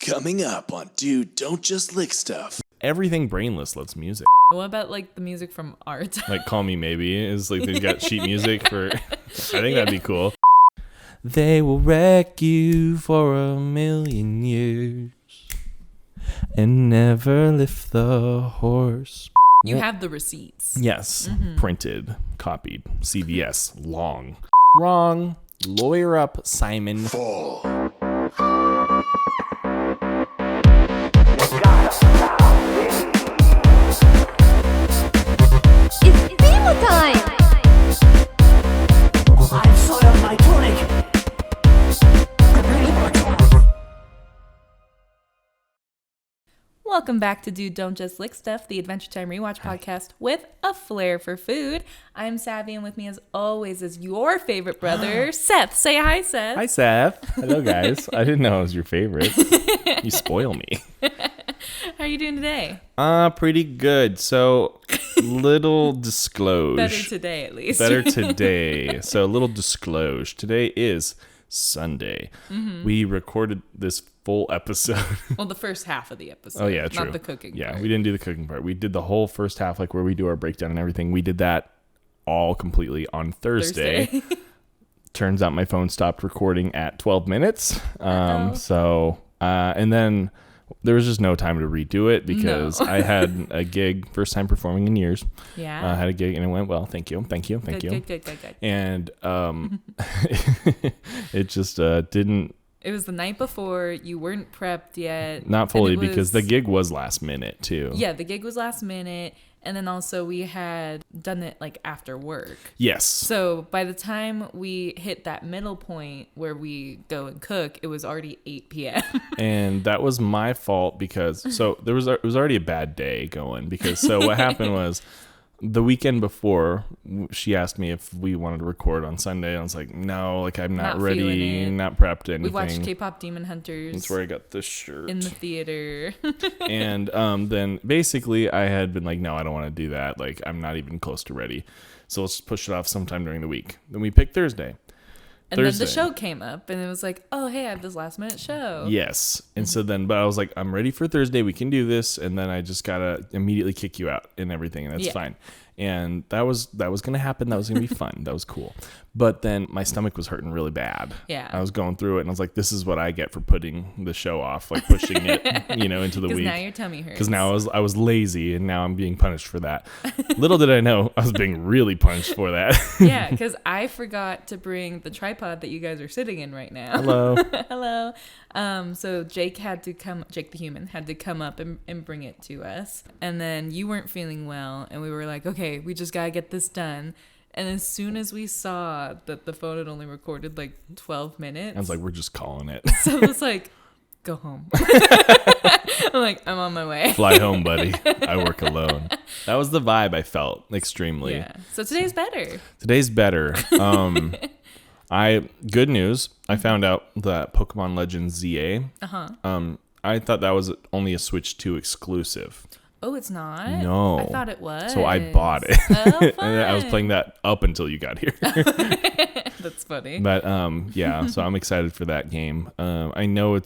Coming up on Dude, Don't Just Lick Stuff. Everything brainless loves music. What about like the music from Art? Like Call Me Maybe is like they've got sheet music for. I think that'd be cool. They will wreck you for 1,000,000 years and never lift the horse. You have the receipts. Yes, printed, copied, CVS, long. Wrong. Lawyer up, Simon. Full. It's Beaver time! I've soiled my tunic. Welcome back to Dude, Don't Just Lick Stuff, the Adventure Time Rewatch podcast with a flair for food. I'm Savvy, and with me as always is your favorite brother, Seth. Say hi, Seth. Hi, Seth. Hello, guys. I didn't know it was your favorite. You spoil me. How are you doing today? Pretty good. So, little disclosure. Better today, at least. Better today. So, little disclosure. Today is Sunday. We recorded this full episode. Well, the first half of the episode. Oh, yeah, true. Not the cooking Yeah, part. we didn't do the cooking part. We did the whole first half, like where we do our breakdown and everything. We did that all completely on Thursday. Turns out my phone stopped recording at 12 minutes. And then there was just no time to redo it because I had a gig, first time performing in years. Yeah. I had a gig and it went well. Thank you. Good. And it just didn't. It was the night before. You weren't prepped yet. Not fully and it because the was- gig was last minute too. Yeah, the gig was last minute. And then also we had done it like after work. Yes. So by the time we hit that middle point where we go and cook, it was already 8 p.m. And that was my fault because it was already a bad day going because what happened was the weekend before she asked me if we wanted to record on Sunday. And I was like, no, like I'm not Not feeling ready, it. not prepped anything. We watched K-pop Demon Hunters That's where I got this shirt. in the theater. And then basically I had been like, no, I don't want to do that. Like I'm not even close to ready. So let's push it off sometime during the week. Then we picked Thursday. And then the show came up and it was like, oh, hey, I have this last minute show. Yes. And so then, but I was like, I'm ready for Thursday. We can do this. And then I just got to immediately kick you out and everything. And that's fine. And that was going to happen. That was going to be fun. That was cool. But then my stomach was hurting really bad. Yeah. I was going through it and I was like, this is what I get for putting the show off, like pushing it, into the Because week. now your tummy hurts. Because now I was lazy and now I'm being punished for that. Little did I know I was being really punished for that. Yeah, because I forgot to bring the tripod that you guys are sitting in right now. Hello. Hello. So Jake the human had to come up and bring it to us. And then you weren't feeling well. And we were like, okay, we just got to get this done. And as soon as we saw that the phone had only recorded like 12 minutes. I was like, we're just calling it. So I was like, go home. I'm like, I'm on my way. Fly home, buddy. I work alone. That was the vibe I felt extremely. Yeah. So today's better. Today's better. Good news. I found out that Pokemon Legends ZA. I thought that was only a Switch 2 exclusive. Oh, it's not? No. I thought it was. So I bought it. Oh, And I was fun. playing that up until you got here. That's funny. But yeah, so I'm excited for that game. I know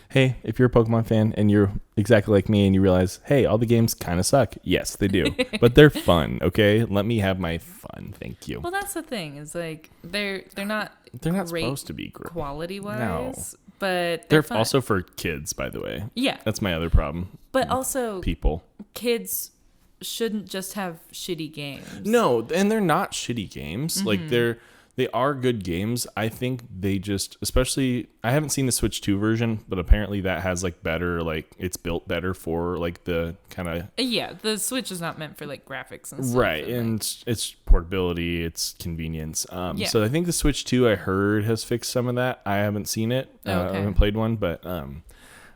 hey, if you're a Pokemon fan and you're exactly like me and you realize, hey, all the games kind of suck. Yes, they do. But they're fun, okay? Let me have my fun. Thank you. Well, that's the thing. Is like they're not They're not great supposed to be great. quality wise, No. but They're fun. also for kids, by the way. Yeah. That's my other problem. But also People. kids shouldn't just have shitty games. No, and they're not shitty games. Mm-hmm. Like they are good games. I think they just, especially, I haven't seen the Switch 2 version, but apparently that has like better, like it's built better for like the kind of Yeah, the Switch is not meant for like graphics and stuff. right, and it's portability, it's convenience. Yeah. So I think the Switch 2 I heard has fixed some of that. I haven't seen it. I haven't played one, but I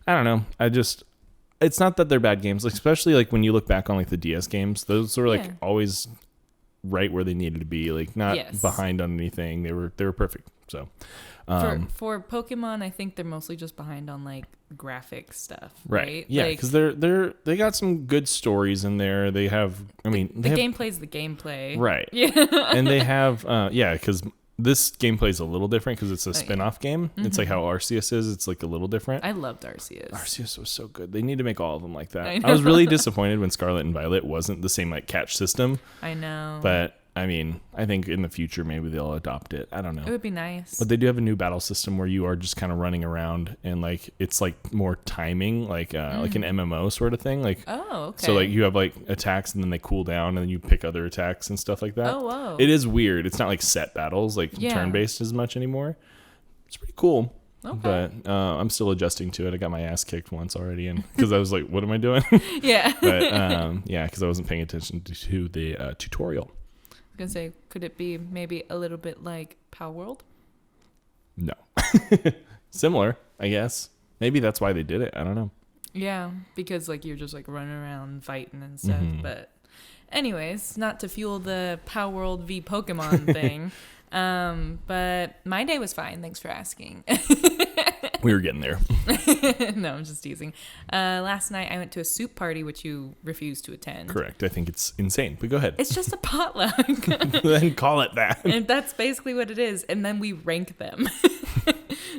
don't know. It's not that they're bad games, like, especially like when you look back on like the DS games, those were like always right where they needed to be, like not behind on anything. They were perfect. So for Pokemon, I think they're mostly just behind on like graphic stuff, right? Yeah, like, because they got some good stories in there. They have, I mean, the gameplay's the gameplay, right? Yeah, And they have, because this gameplay is a little different because it's a spin-off game. It's like how Arceus is. It's like a little different. I loved Arceus. Arceus was so good. They need to make all of them like that. I was really disappointed when Scarlet and Violet wasn't the same like catch system. I know. But I mean, I think in the future maybe they'll adopt it. I don't know. It would be nice. But they do have a new battle system where you are just kind of running around and like it's like more timing, like like an MMO sort of thing. Like okay. So like you have like attacks and then they cool down and then you pick other attacks and stuff like that. Oh, whoa. It is weird. It's not like set battles, like turn-based as much anymore. It's pretty cool. Okay. But I'm still adjusting to it. I got my ass kicked once already, and because I was like, "What am I doing?" Yeah. But yeah, because I wasn't paying attention to the tutorial. I was gonna say, could it be maybe a little bit like Power World? No. Similar, I guess. Maybe that's why they did it. I don't know. Yeah, because like you're just like running around fighting and stuff. But anyways, not to fuel the Power World v Pokemon thing. But my day was fine. Thanks for asking. We were getting there. No, I'm just teasing. Last night I went to a soup party, which you refused to attend. Correct. I think it's insane. But go ahead. It's just a potluck. Then call it that. And that's basically what it is. And then we rank them.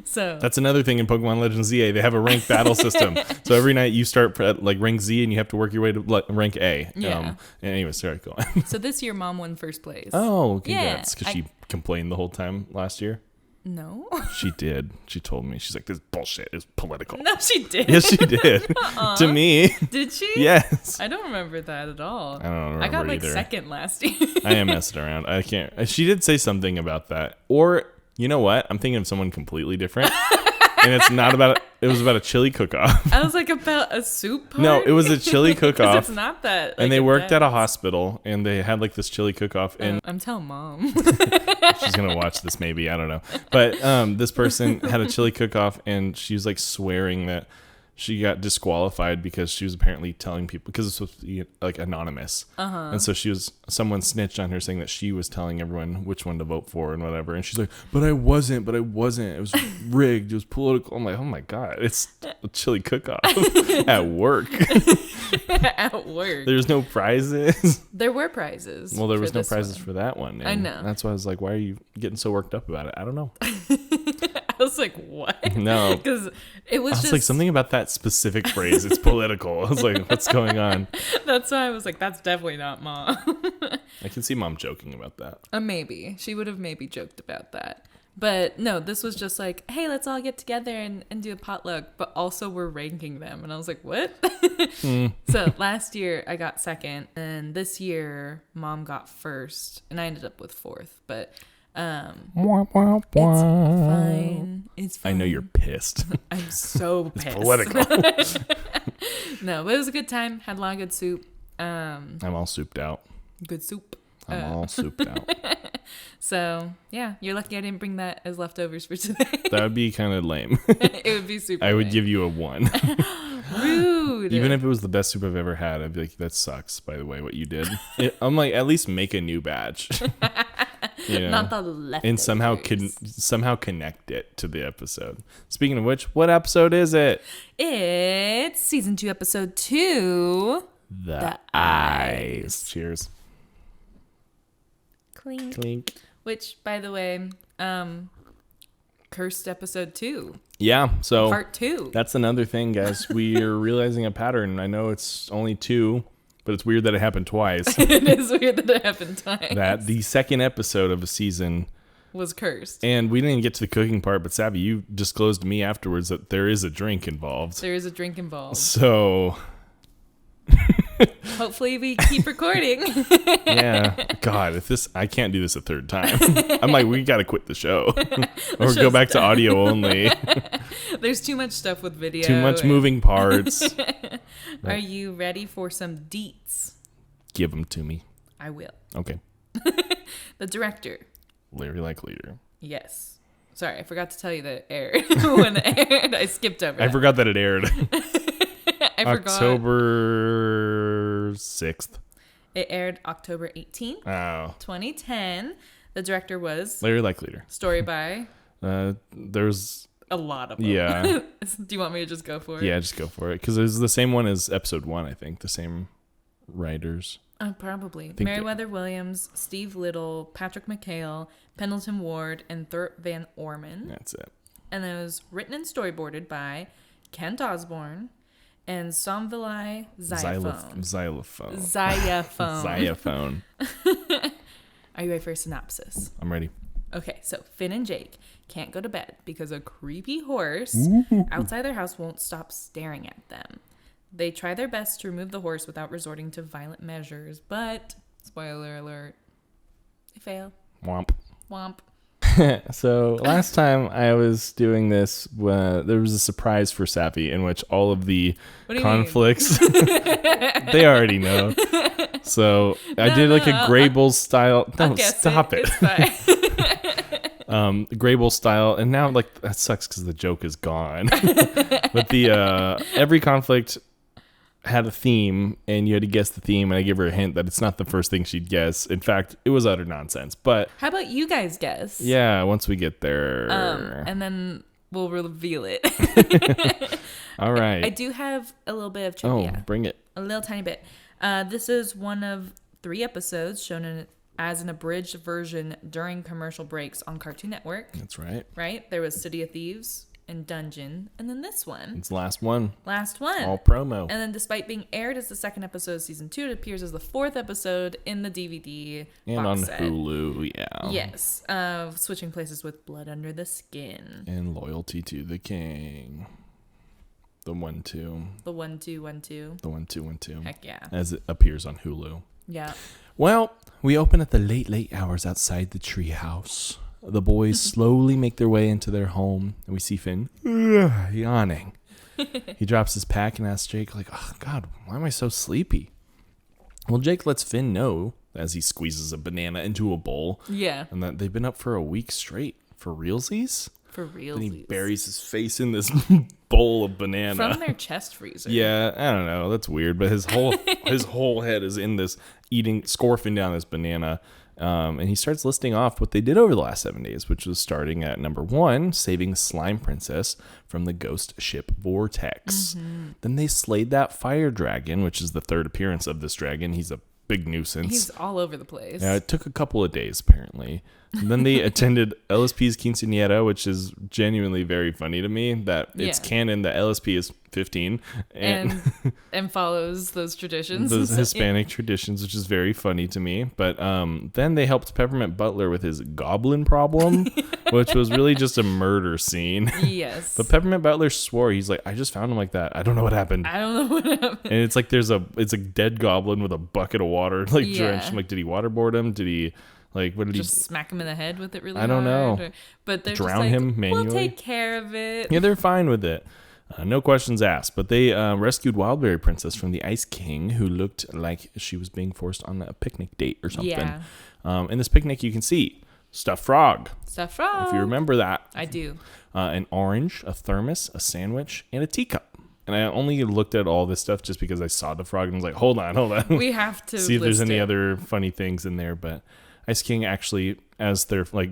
So that's another thing in Pokemon Legends ZA. They have a ranked battle system. So every night you start at like rank Z and you have to work your way to rank A. Yeah. Anyway, sorry, go on. So this year Mom won first place. Oh, congrats. Because she complained the whole time last year. No. She did. She told me. She's like, this bullshit is political. No, she did. Yes, she did. To me. Did she? Yes. I don't remember that at all. I don't remember I got like either. second last year. I am messing around. I can't. She did say something about that. Or, you know what? I'm thinking of someone completely different. And it's not about, it was about a chili cook-off. I was like, about a soup party? No, it was a chili cook-off. It's not that. And they worked at a hospital and they had like this chili cook-off. And I'm telling Mom. she's going to watch this maybe. I don't know. But this person had a chili cook-off and she was like swearing that she got disqualified because she was apparently telling people, because it's supposed to be like anonymous. And so someone snitched on her saying that she was telling everyone which one to vote for and whatever. And she's like, but I wasn't. It was rigged. It was political. I'm like, oh my God, it's a chili cook-off at work. At work. There's no prizes. There were prizes. Well, there was no prizes for that one. I know. That's why I was like, why are you getting so worked up about it? I don't know. I was like, what? No. Because it was just like something about that specific phrase. It's political. I was like, what's going on? That's why I was like, that's definitely not Mom. I can see Mom joking about that. Maybe. She would have maybe joked about that. But no, this was just like, hey, let's all get together and do a potluck. But also we're ranking them. And I was like, what? So last year I got second. And this year Mom got first. And I ended up with fourth. But it's fine. It's fine. I know you're pissed. I'm so pissed. It's political. No, but it was a good time. Had a lot of good soup. I'm all souped out. Good soup. I'm all souped out. So, yeah, you're lucky I didn't bring that as leftovers for today. That would be kind of lame. It would be super I would lame. give you a 1. Rude. Even if it was the best soup I've ever had, I'd be like, that sucks, by the way, what you did. I'm like, at least make a new batch. You know? Not the leftovers. And somehow connect it to the episode. Speaking of which, what episode is it? It's season 2, episode 2. The Eyes. Cheers. Clink. Clink. Which, by the way, cursed episode 2. Yeah, so Part 2. that's another thing, guys. We are realizing a pattern. I know it's only 2, but it's weird that it happened twice. It is weird that it happened twice. That the second episode of a season was cursed. And we didn't even get to the cooking part, but Savvy, you disclosed to me afterwards that there is a drink involved. There is a drink involved. So hopefully we keep recording. yeah, God, I can't do this a third time. I'm like, we got to quit the show or go back to audio only. There's too much stuff with video. Too much moving parts. Are you ready for some deets? Give them to me. I will. Okay. The director. Larry like leader. Yes. Sorry, I forgot to tell you that it aired. When it aired, I skipped over I forgot that it aired. I forgot. October 6th. It aired October 18th, Oh. 2010. The director was Larry like leader. story by There's a lot of them. Yeah. Do you want me to just go for it? Yeah, just go for it. Because it was the same one as episode 1, I think. The same writers. Probably. Think Meriwether Williams, Steve Little, Patrick McHale, Pendleton Ward, and Thurp Van Orman. That's it. And it was written and storyboarded by Kent Osborne and Somvilai Xylophone. Xylophone. Xylophone. Xylophone. Are you ready for a synopsis? I'm ready. Okay, so Finn and Jake can't go to bed because a creepy horse outside their house won't stop staring at them. They try their best to remove the horse without resorting to violent measures, but, spoiler alert, they fail. Womp. Womp. So last time I was doing this, there was a surprise for Sappy in which all of the What do you conflicts, they already know. So I did like a Grable style. No, stop it. It's fine. Grable style, and now like that sucks because the joke is gone. But the every conflict had a theme, and you had to guess the theme, and I give her a hint that it's not the first thing she'd guess. In fact, it was utter nonsense. But How about you guys guess? yeah, once we get there, And then we'll reveal it. all right. I do have a little bit of Oh, trivia. bring it. A little tiny bit. This is one of 3 episodes shown as an abridged version during commercial breaks on Cartoon Network. That's right. Right? There was City of Thieves and Dungeon, and then this one. It's the last one. Last one. All promo. And then despite being aired as the 2nd episode of season 2, it appears as the 4th episode in the DVD And box on set. Hulu, yeah. Yes. Switching places with Blood Under the Skin. And Loyalty to the King. The 1-2. The 1-2-1-2. The 1-2-1-2. Heck yeah. As it appears on Hulu. Yeah. Well, we open at the late hours outside the treehouse. The boys slowly make their way into their home, and we see Finn yawning. He drops his pack and asks Jake, like, oh, God, why am I so sleepy? Well, Jake lets Finn know as he squeezes a banana into a bowl, Yeah. and that they've been up for a week straight. For realsies? For real. Then he buries his face in this bowl of banana. From their chest freezer. Yeah, I don't know. That's weird. But his whole head is in this scorfing down this banana. And he starts listing off what they did over the last 7 days, which was starting at number 1, saving Slime Princess from the ghost ship Vortex. Mm-hmm. Then they slayed that fire dragon, which is the 3rd appearance of this dragon. He's a big nuisance. He's all over the place. Yeah, it took a couple of days, apparently. And then they attended LSP's quinceañera, which is genuinely very funny to me that it's canon that LSP is 15 and follows those traditions. those Hispanic traditions, which is very funny to me. But then they helped Peppermint Butler with his goblin problem, which was really just a murder scene. Yes. But Peppermint Butler swore, he's like, I just found him like that. I don't know what happened. I don't know what happened. And it's like it's a dead goblin with a bucket of water, like drenched. I'm like, did he waterboard him? Did he what did just smack him in the head with it really I don't hard? know. But they're Drown just like, him manually? We'll take care of it. Yeah, they're fine with it. No questions asked. But they rescued Wildberry Princess from the Ice King, who looked like she was being forced on a picnic date or something. Yeah. In this picnic, you can see stuffed frog. Stuffed frog. If you remember that. I do. An orange, a thermos, a sandwich, and a teacup. And I only looked at all this stuff just because I saw the frog and was like, hold on. We have to see if there's list any it. other funny things in there. But Ice King actually, as they're like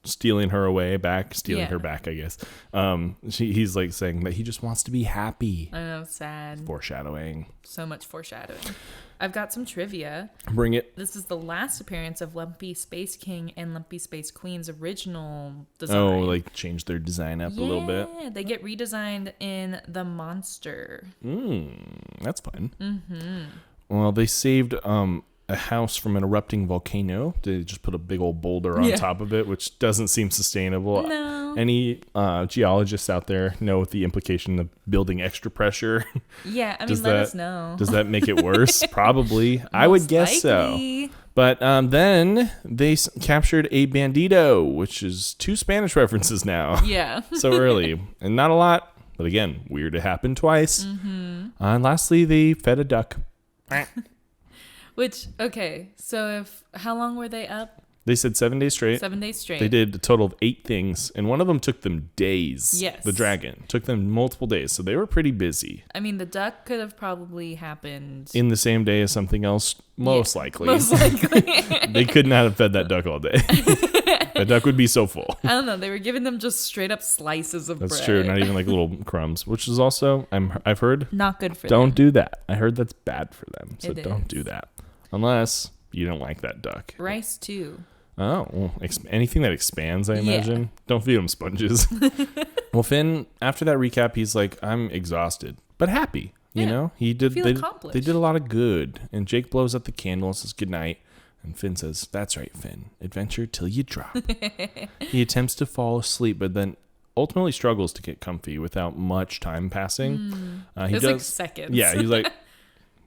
stealing her back, I guess. He's like saying that he just wants to be happy. I know, sad. Foreshadowing. So much foreshadowing. I've got some trivia. Bring it. This is the last appearance of Lumpy Space King and Lumpy Space Queen's original design. Oh, like change their design up a little bit. Yeah, they get redesigned in The Monster. That's fun. Mm-hmm. Well, they saved a house from an erupting volcano. They just put a big old boulder on top of it, which doesn't seem sustainable. No. Any geologists out there know the implication of building extra pressure? Yeah, I mean, let us know. Does that make it worse? Probably. I would guess likely. so. But then they captured a bandito, which is 2 Spanish references now. Yeah. So early. And not a lot, but again, weird it happened twice. Mm-hmm. And lastly, they fed a duck. Which, okay, so how long were they up? They said 7 days straight. 7 days straight. They did a total of 8 things, and one of them took them days. Yes. The dragon took them multiple days, so they were pretty busy. I mean, the duck could have probably happened In the same day as something else, most likely. Most likely. They could not have fed that duck all day. That duck would be so full. I don't know. They were giving them just straight up slices of That's bread. true. Not even like little crumbs, which is also I've heard Not good for don't them. do that. I heard that's bad for them, so It don't is. do that. Unless you don't like that duck. Rice too. Oh, well, anything that expands, I imagine. Don't feed him sponges. Well, Finn, after that recap, he's like, I'm exhausted, but happy. You know, they did a lot of good. And Jake blows out the candle and says goodnight. And Finn says, that's right, Finn. Adventure till you drop. He attempts to fall asleep, but then ultimately struggles to get comfy without much time passing. It's like seconds. Yeah, he's like,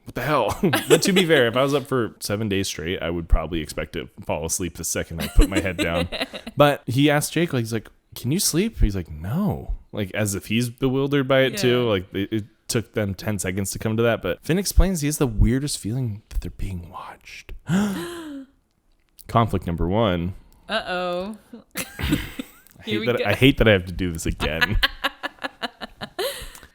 what the hell? But to be fair, if I was up for 7 days straight, I would probably expect to fall asleep the second I put my head down. But he asked Jake, like, he's like, can you sleep? He's like, no. Like, as if he's bewildered by it too. Like, it took them 10 seconds to come to that. But Finn explains he has the weirdest feeling that they're being watched. Conflict number 1. Uh-oh. I hate that I have to do this again.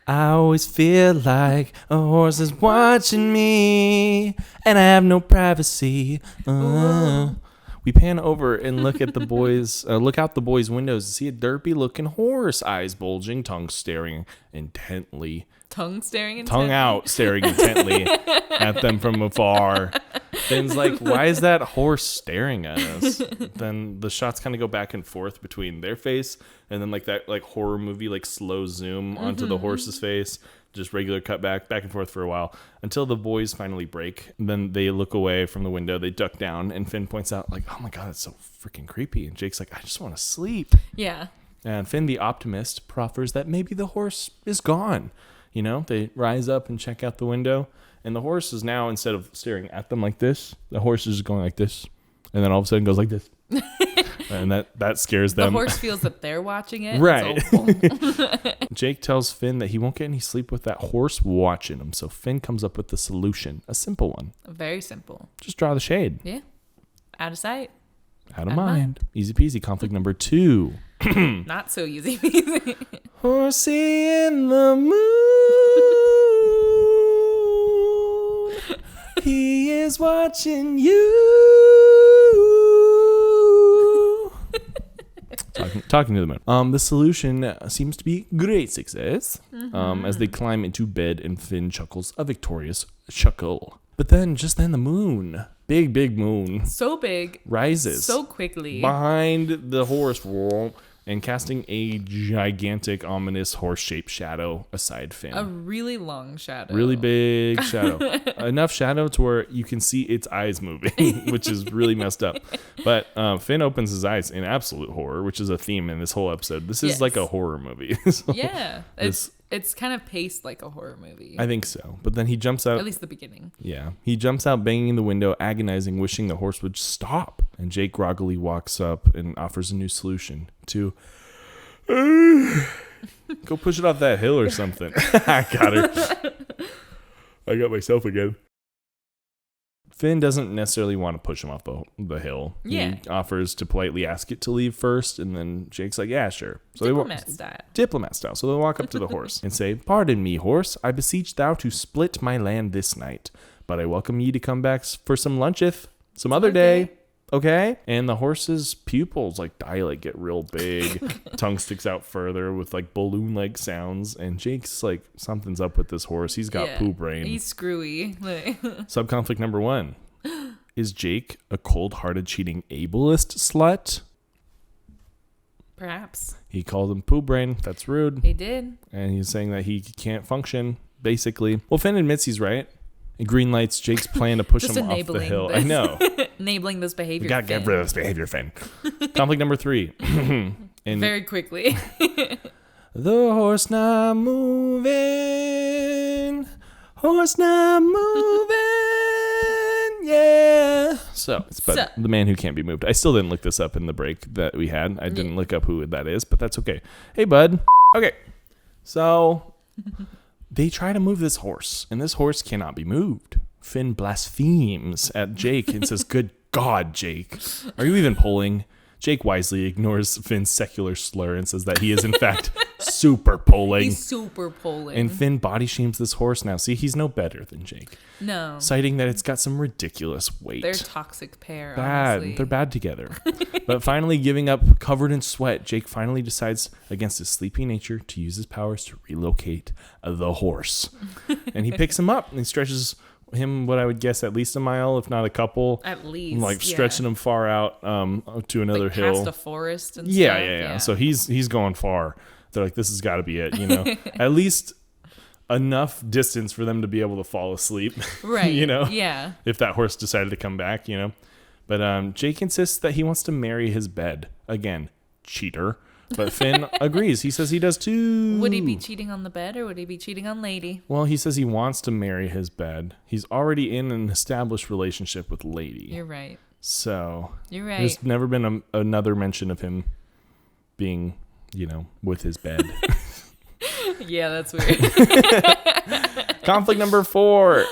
I always feel like a horse is watching me, and I have no privacy. We pan over and look at the boys. Look out the boys' windows to see a derpy-looking horse, eyes bulging, tongue staring intently. Tongue out, staring intently at them from afar. Finn's like, why is that horse staring at us? Then the shots kind of go back and forth between their face and then like that like horror movie like slow zoom onto the horse's face. Just regular cut back and forth for a while until the boys finally break. Then they look away from the window. They duck down and Finn points out like, oh my God, it's so freaking creepy. And Jake's like, I just want to sleep. Yeah. And Finn, the optimist, proffers that maybe the horse is gone. You know, they rise up and check out the window. And the horse is now, instead of staring at them like this, the horse is just going like this. And then all of a sudden goes like this. And that scares them. The horse feels that they're watching it. Right. So, Jake tells Finn that he won't get any sleep with that horse watching him. So Finn comes up with the solution. A simple one. very simple. Just draw the shade. Yeah. Out of sight. Out of mind. Easy peasy. Conflict number 2. Not so easy peasy. Horsey in the moon. He is watching you. Talking to the moon. The solution seems to be great success. As they climb into bed and Finn chuckles a victorious chuckle. But then, just then, the moon, big moon, So big. rises So quickly. behind the horse and casting a gigantic, ominous horse-shaped shadow aside Finn. A really long shadow. Really big shadow. Enough shadow to where you can see its eyes moving, which is really messed up. But Finn opens his eyes in absolute horror, which is a theme in this whole episode. This is like a horror movie. So yeah. It's kind of paced like a horror movie. I think so. But then he jumps out. At least the beginning. Yeah. He jumps out banging the window, agonizing, wishing the horse would stop. And Jake groggily walks up and offers a new solution to go push it off that hill or something. I got her. I got myself again. Finn doesn't necessarily want to push him off the hill. Yeah. He offers to politely ask it to leave first, and then Jake's like, yeah, sure. So Diplomat style. So they walk up to the horse and say, pardon me, horse, I beseech thou to split my land this night, but I welcome ye to come back for some luncheth some other day. Okay? And the horse's pupils like dilate, get real big. Tongue sticks out further with like balloon-like sounds. And Jake's like, something's up with this horse. He's got poo brain. He's screwy. Subconflict number 1. Is Jake a cold-hearted, cheating ableist slut? Perhaps. He called him poo brain. That's rude. He did. And he's saying that he can't function, basically. Well, Finn admits he's right. It green lights Jake's plan to push him off the hill. I know. Enabling this behavior. We gotta get rid of this behavior, Finn. Conflict number 3. And very quickly. the horse not moving. Horse not moving. Yeah. So it's the man who can't be moved. I still didn't look this up in the break that we had. I didn't look up who that is, but that's okay. Hey, bud. Okay. So they try to move this horse, and this horse cannot be moved. Finn blasphemes at Jake and says, good God, Jake, are you even pulling? Jake wisely ignores Finn's secular slur and says that he is, in fact, super pulling. He's super pulling. And Finn body shames this horse now. See, he's no better than Jake. No. Citing that it's got some ridiculous weight. They're a toxic pair, bad. honestly. They're bad together. But finally giving up, covered in sweat, Jake finally decides against his sleepy nature to use his powers to relocate the horse. And he picks him up and he stretches him what I would guess at least a mile, if not a couple. At least. Like stretching him far out to another like hill. Past a forest and yeah, stuff. yeah. So he's going far. They're like, this has got to be it, At least enough distance for them to be able to fall asleep. Right. Yeah. If that horse decided to come back, But Jake insists that he wants to marry his bed. Again, cheater. But Finn agrees. He says he does too. Would he be cheating on the bed or would he be cheating on Lady? Well, he says he wants to marry his bed. He's already in an established relationship with Lady. You're right. So you're right. There's never been another mention of him being, with his bed. Yeah, that's weird. Conflict number 4.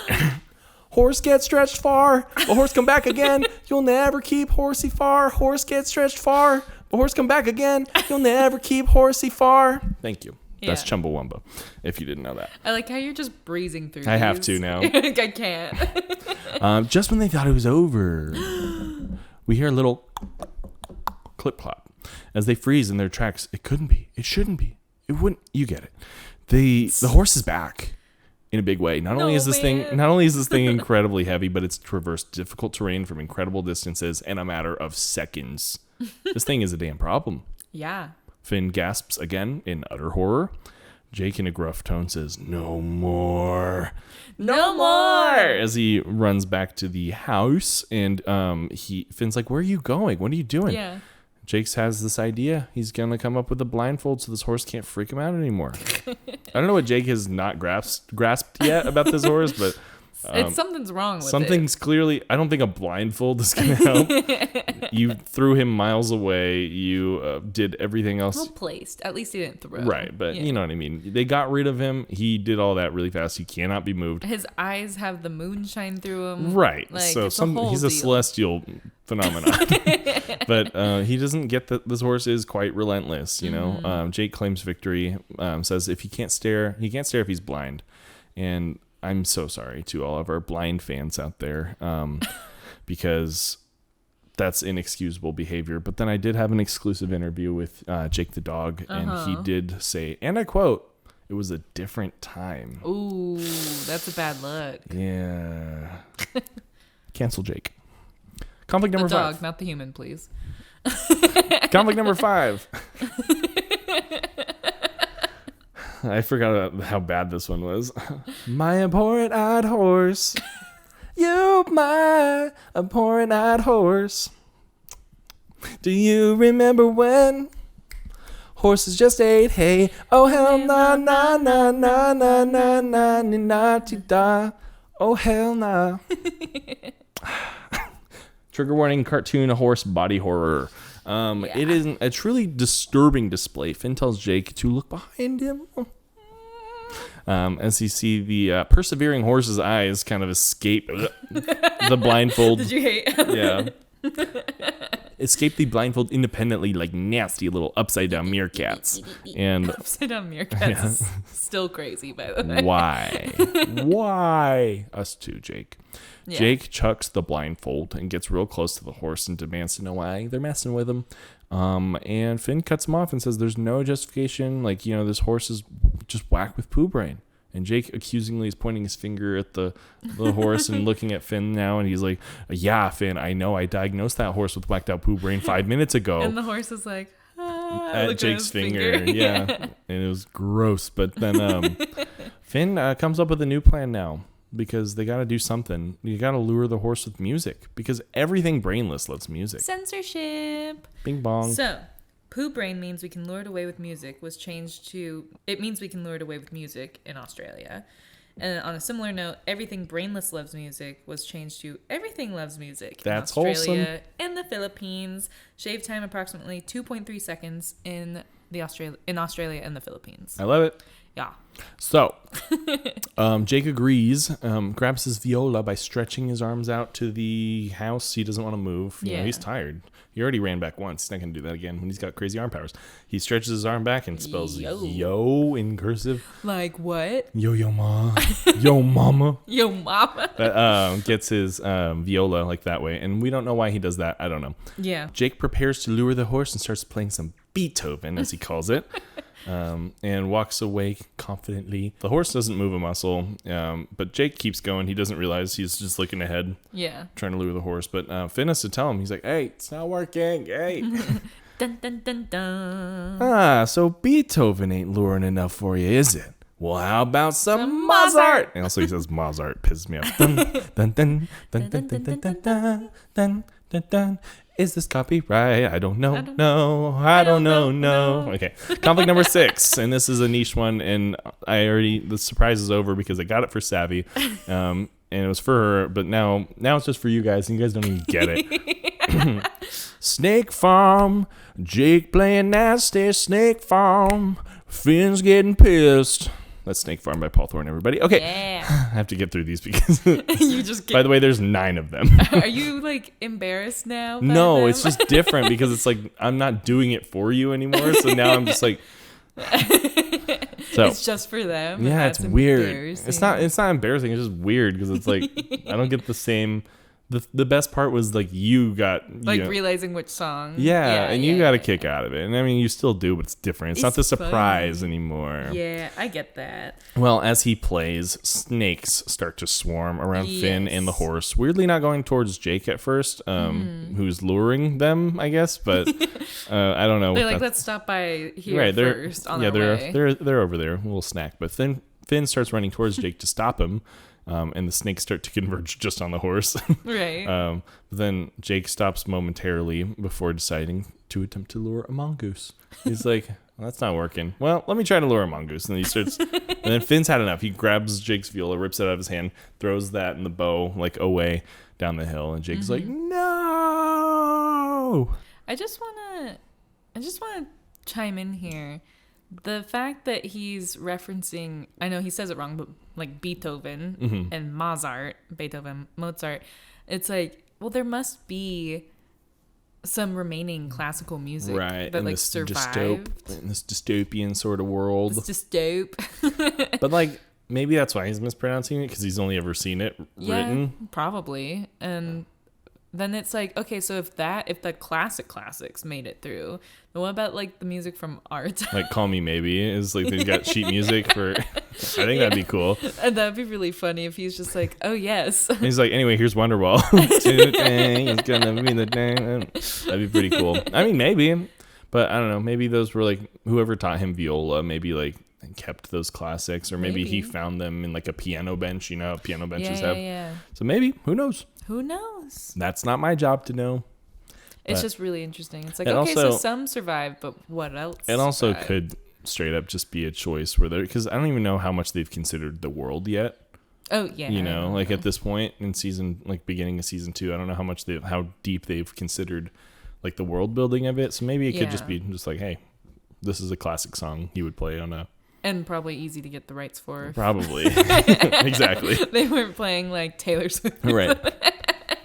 Horse gets stretched far. The horse come back again. You'll never keep horsey far. Horse gets stretched far. The horse come back again. You'll never keep horsey far. Thank you. Yeah. That's Chumbawamba, if you didn't know that. I like how you're just breezing through I these. have to now. I can't. Just when they thought it was over, we hear a little clip-clop as they freeze in their tracks. It couldn't be. It shouldn't be. It wouldn't. You get it. The horse is back in a big way. Not only is this thing incredibly heavy, but it's traversed difficult terrain from incredible distances in a matter of seconds. This thing is a damn problem. Yeah. Finn gasps again in utter horror. Jake in a gruff tone says, "No more. No more," as he runs back to the house. And Finn's like, "Where are you going? What are you doing?" Yeah. Jake has this idea. He's going to come up with a blindfold so this horse can't freak him out anymore. I don't know what Jake has not grasped yet about this horse, but something's wrong with something's clearly, I don't think a blindfold is going to help. You threw him miles away. You did everything else. Well placed. At least he didn't throw. Right, but you know what I mean. They got rid of him. He did all that really fast. He cannot be moved. His eyes have the moon shine through them. Right. Like, so he's a celestial phenomenon. But he doesn't get that this horse is quite relentless, Jake claims victory, says if he can't stare if he's blind. And I'm so sorry to all of our blind fans out there, because that's inexcusable behavior. But then I did have an exclusive interview with Jake the dog, and he did say, and I quote, "It was a different time." Ooh, that's a bad look. Yeah. Cancel Jake. Conflict number 5. The dog, not the human, please. Conflict number 5. I forgot how bad this one was. My abhorrent odd horse. You, my abhorrent odd horse. Do you remember when horses just ate hay? Oh, hell nah, nah, nah, nah, nah, nah, nah, nah, da. Oh, hell nah. Trigger warning, cartoon, a horse body horror. It is a truly disturbing display. Finn tells Jake to look behind him. As you see the persevering horse's eyes kind of escape the blindfold. Did you hate? Yeah. Escape the blindfold independently like nasty little upside down meerkats. And upside down meerkats. Yeah. Still crazy, by the way. Why? Us too, Jake. Yeah. Jake chucks the blindfold and gets real close to the horse and demands to know why they're messing with him. And Finn cuts him off and says there's no justification. Like, this horse is just whacked with poo brain. And Jake accusingly is pointing his finger at the horse and looking at Finn now. And he's like, yeah, Finn, I know. I diagnosed that horse with whacked out poo brain 5 minutes ago. And the horse is like, at Jake's finger. Yeah. And it was gross. But then Finn comes up with a new plan now. Because they got to do something. You got to lure the horse with music. Because everything brainless loves music. Censorship. Bing bong. So, poo brain means we can lure it away with music was changed to, it means we can lure it away with music in Australia. And on a similar note, everything brainless loves music was changed to everything loves music That's in Australia wholesome. and the Philippines. Shave time approximately 2.3 seconds in Australia and the Philippines. I love it. Yeah. So, Jake agrees, grabs his viola by stretching his arms out to the house. He doesn't want to move. You know, he's tired. He already ran back once. He's not going to do that again when he's got crazy arm powers. He stretches his arm back and spells yo in cursive. Like what? Yo ma. Yo mama. Yo mama. That gets his viola like that way. And we don't know why he does that. I don't know. Yeah. Jake prepares to lure the horse and starts playing some Beethoven, as he calls it. and walks away confidently. The horse doesn't move a muscle, but Jake keeps going. He doesn't realize he's just looking ahead, trying to lure the horse. But Finn has to tell him. He's like, "Hey, it's not working. Hey." Dun, dun, dun, dun. So Beethoven ain't luring enough for you, is it? Well, how about some Mozart? And also he says Mozart, pisses me off. Dun, dun, dun, dun, dun, dun, dun, dun, dun, dun, dun, dun. Is this copyright? I don't know. I don't know. Okay. Conflict number 6. And this is a niche one. And the surprise is over because I got it for Savvy. And it was for her. But now it's just for you guys. And you guys don't even get it. Snake Farm. Jake playing nasty. Snake Farm. Finn's getting pissed. That's Snake Farm by Paul Thorne, everybody. Okay. Yeah. I have to get through these because, You just by the way, there's 9 of them. Are you like embarrassed now? No, them? it's just different because it's like I'm not doing it for you anymore. So now I'm just like, so it's just for them. yeah, it's weird. It's not embarrassing. It's just weird because it's like I don't get the same. The best part was like you got like realizing which song. Yeah, and you got a kick out of it. And I mean, you still do, but it's different. It's not the surprise anymore. Yeah, I get that. Well, as he plays, snakes start to swarm around Finn and the horse. Weirdly, not going towards Jake at first, who's luring them, I guess. But I don't know. They're like, let's stop by here first. On their way. They're over there, a little snack. But then Finn starts running towards Jake to stop him. And the snakes start to converge just on the horse. Right. But then Jake stops momentarily before deciding to attempt to lure a mongoose. He's like, well, that's not working. Well, let me try to lure a mongoose. And then he starts, and then Finn's had enough. He grabs Jake's viola, rips it out of his hand, throws that and the bow like away down the hill. And Jake's like, no. I just want to chime in here. The fact that he's referencing, I know he says it wrong, but like Beethoven and Mozart, Mozart, it's like, well, there must be some remaining classical music that like survived. In this dystopian sort of world. It's dystope. But like, maybe that's why he's mispronouncing it, because he's only ever seen it written. Probably. And then it's like, okay, so if the classics made it through, then what about like the music from art? Like Call Me Maybe is like they've got sheet music for. I think that'd be cool. And that'd be really funny if he's just like, oh yes. And he's like, anyway, here's Wonderwall. It's gonna be the dang. That'd be pretty cool. I mean, maybe, but I don't know. Maybe those were like whoever taught him viola. Maybe like kept those classics, or maybe he found them in like a piano bench. You know, how piano benches have. Yeah. So maybe, who knows? Who knows? That's not my job to know. It's just really interesting. It's like, okay, so some survived, but what else? It also could straight up just be a choice where they're, because I don't even know how much they've considered the world yet. Oh yeah. You know, like at this point in season, like beginning of season 2, I don't know how deep they've considered like the world building of it. So maybe it could just be just like, hey, this is a classic song he would play on a. And probably easy to get the rights for. Probably. Exactly. They weren't playing like Taylor Swift. Right.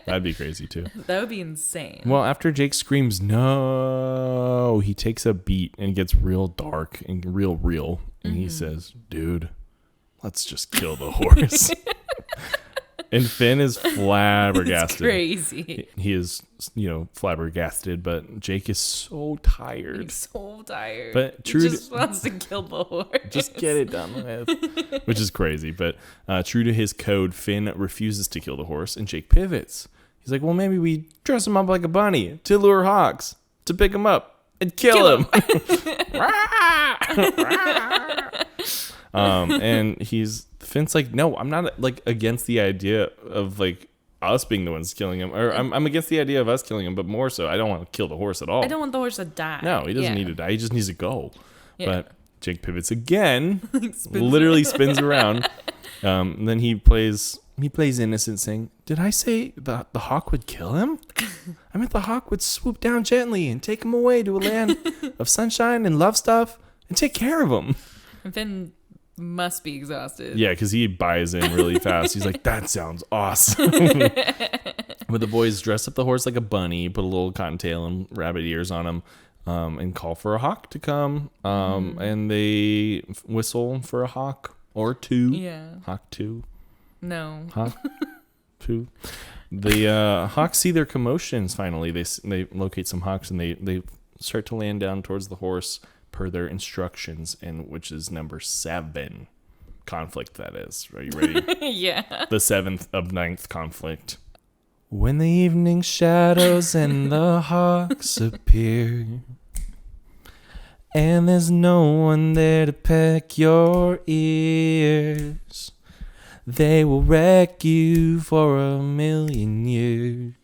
That'd be crazy too. That would be insane. Well, after Jake screams no, he takes a beat and gets real dark and real. And he says, dude, let's just kill the horse. And Finn is flabbergasted. It's crazy. He is, flabbergasted, but Jake is so tired. He's so tired. But he just wants to kill the horse. Just get it done with. Which is crazy. But true to his code, Finn refuses to kill the horse, and Jake pivots. He's like, well, maybe we dress him up like a bunny to lure hawks, to pick him up and kill him. And Finn's like, no, I'm not like against the idea of like us being the ones killing him, or I'm against the idea of us killing him, but more so I don't want to kill the horse at all. I don't want the horse to die. No, he doesn't need to die. He just needs to go. Yeah. But Jake pivots again, literally spins around. And then he plays innocent, saying, did I say the hawk would kill him? I meant the hawk would swoop down gently and take him away to a land of sunshine and love stuff and take care of him. And Finn must be exhausted. Yeah, because he buys in really fast. He's like, that sounds awesome. But the boys dress up the horse like a bunny, put a little cottontail and rabbit ears on him, and call for a hawk to come. And they whistle for a hawk or two. Yeah. Hawk 2. No. Hawk 2. The hawks see their commotions finally. They locate some hawks and they start to land down towards the horse. per their instructions, and which is number 7 conflict. That is. Are you ready? Yeah. The 7th of 9th conflict. When the evening shadows and the hawks appear, and there's no one there to peck your ears, they will wreck you for 1,000,000 years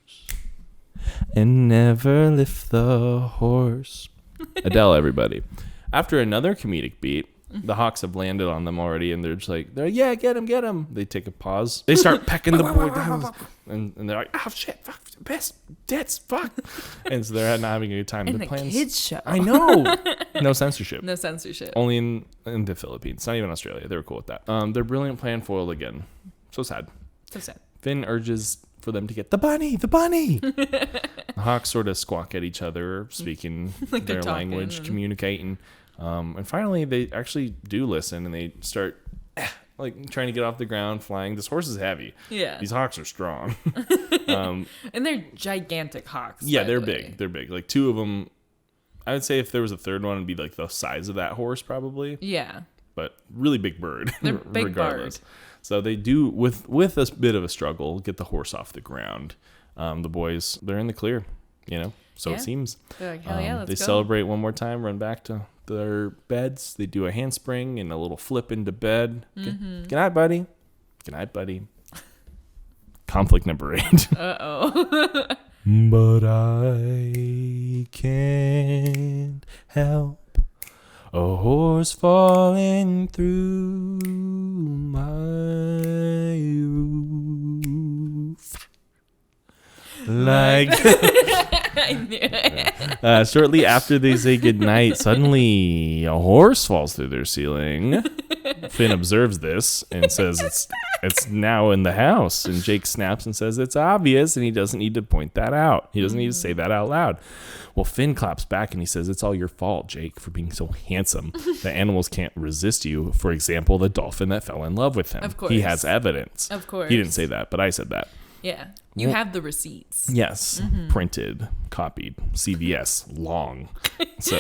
and never lift the horse. Adele, everybody. After another comedic beat, the hawks have landed on them already, and they're just like, yeah, get him. They take a pause. They start pecking the boy down, and they're like, oh shit, fuck, best, deads, fuck. And so they're not having a good time. In the kids show. I know. No censorship. No censorship. Only in the Philippines. Not even Australia. They were cool with that. Their brilliant plan foiled again. So sad. So sad. Finn urges for them to get the bunny. The hawks sort of squawk at each other, speaking Like their they're language, talking. Communicating. And finally, they actually do listen, and they start like trying to get off the ground, flying. This horse is heavy. Yeah. These hawks are strong. And they're gigantic hawks. Yeah, by they're the big. way. They're big. Like 2 of them. I would say if there was a third one, it'd be like the size of that horse, probably. Yeah. But really big bird. They're big regardless. bird. So they do, with a bit of a struggle, get the horse off the ground. The boys, they're in the clear, so Yeah. it seems. They're like, hell yeah, let's They go. celebrate one more time, run back to their beds. They do a handspring and a little flip into bed. Mm-hmm. Good night, buddy. Good night, buddy. Conflict number 8. Uh-oh. But I can't help a horse falling through my roof. Like I knew it. shortly after they say goodnight, suddenly a horse falls through their ceiling. Finn observes this and says it's now in the house. And Jake snaps and says it's obvious, and he doesn't need to point that out. He doesn't need to say that out loud. Well, Finn claps back and he says it's all your fault, Jake, for being so handsome. The animals can't resist you. For example, the dolphin that fell in love with him. Of course. He has evidence. Of course. He didn't say that, but I said that. Yeah. You have the receipts. Yes. Printed, copied, CVS, long. So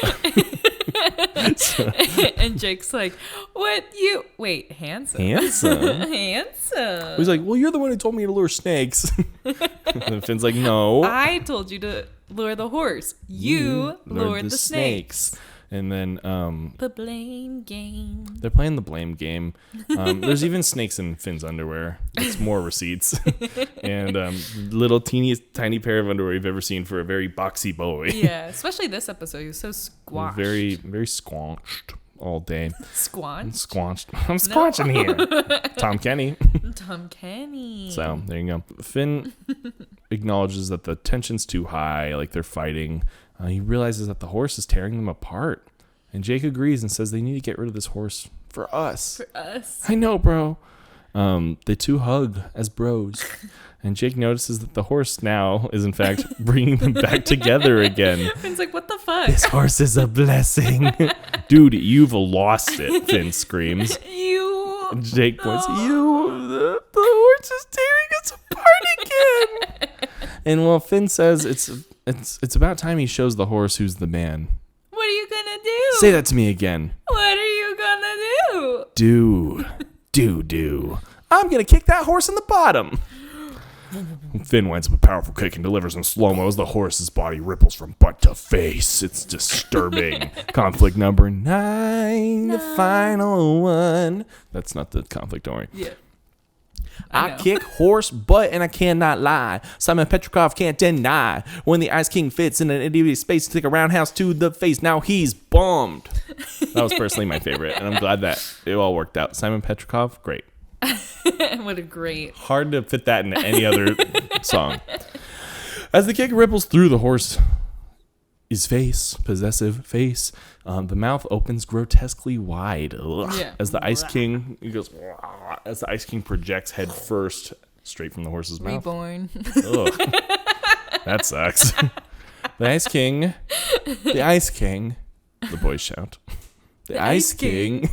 And Jake's like, what you... Wait, handsome. handsome. Handsome. He's like, well, you're the one who told me to lure snakes. And Finn's like, no. I told you to lure the horse. You lured the snakes. And then The blame game. they're playing the blame game. There's even snakes in Finn's underwear. It's more receipts. And little tiny pair of underwear you've ever seen for a very boxy boy. Yeah, especially this episode. He was so squashed. Very, very squanched all day. Squanched? Squanched. I'm squanching here. Tom Kenny. Tom Kenny. So there you go. Finn acknowledges that the tension's too high, like they're fighting. He realizes that the horse is tearing them apart. And Jake agrees and says they need to get rid of this horse for us. For us. I know, bro. The two hug as bros. And Jake notices that the horse now is, in fact, bringing them back together again. Finn's like, what the fuck? This horse is a blessing. Dude, you've lost it, Finn screams. You. Jake points, the horse is tearing us apart again. And well, Finn says it's about time he shows the horse who's the man. What are you gonna do? Say that to me again. What are you gonna do? Do. I'm gonna kick that horse in the bottom. Finn winds up a powerful kick and delivers in slow-mo as the horse's body ripples from butt to face. It's disturbing. Conflict number 9, the final one. That's not the conflict, don't worry. Yeah. I know. kick horse butt and I cannot lie. Simon Petrikov can't deny. When the Ice King fits in an itty-bitty space to take a roundhouse to the face. Now he's bummed. That was personally my favorite, and I'm glad that it all worked out. Simon Petrikov, great. What a great. Hard to fit that into any other song. As the kick ripples through the horse's face, possessive face, the mouth opens grotesquely wide. Yeah. As the Ice King, he goes, as the Ice King projects head first straight from the horse's mouth. Reborn. Ugh. That sucks. The Ice King, the boys shout. The Ice King,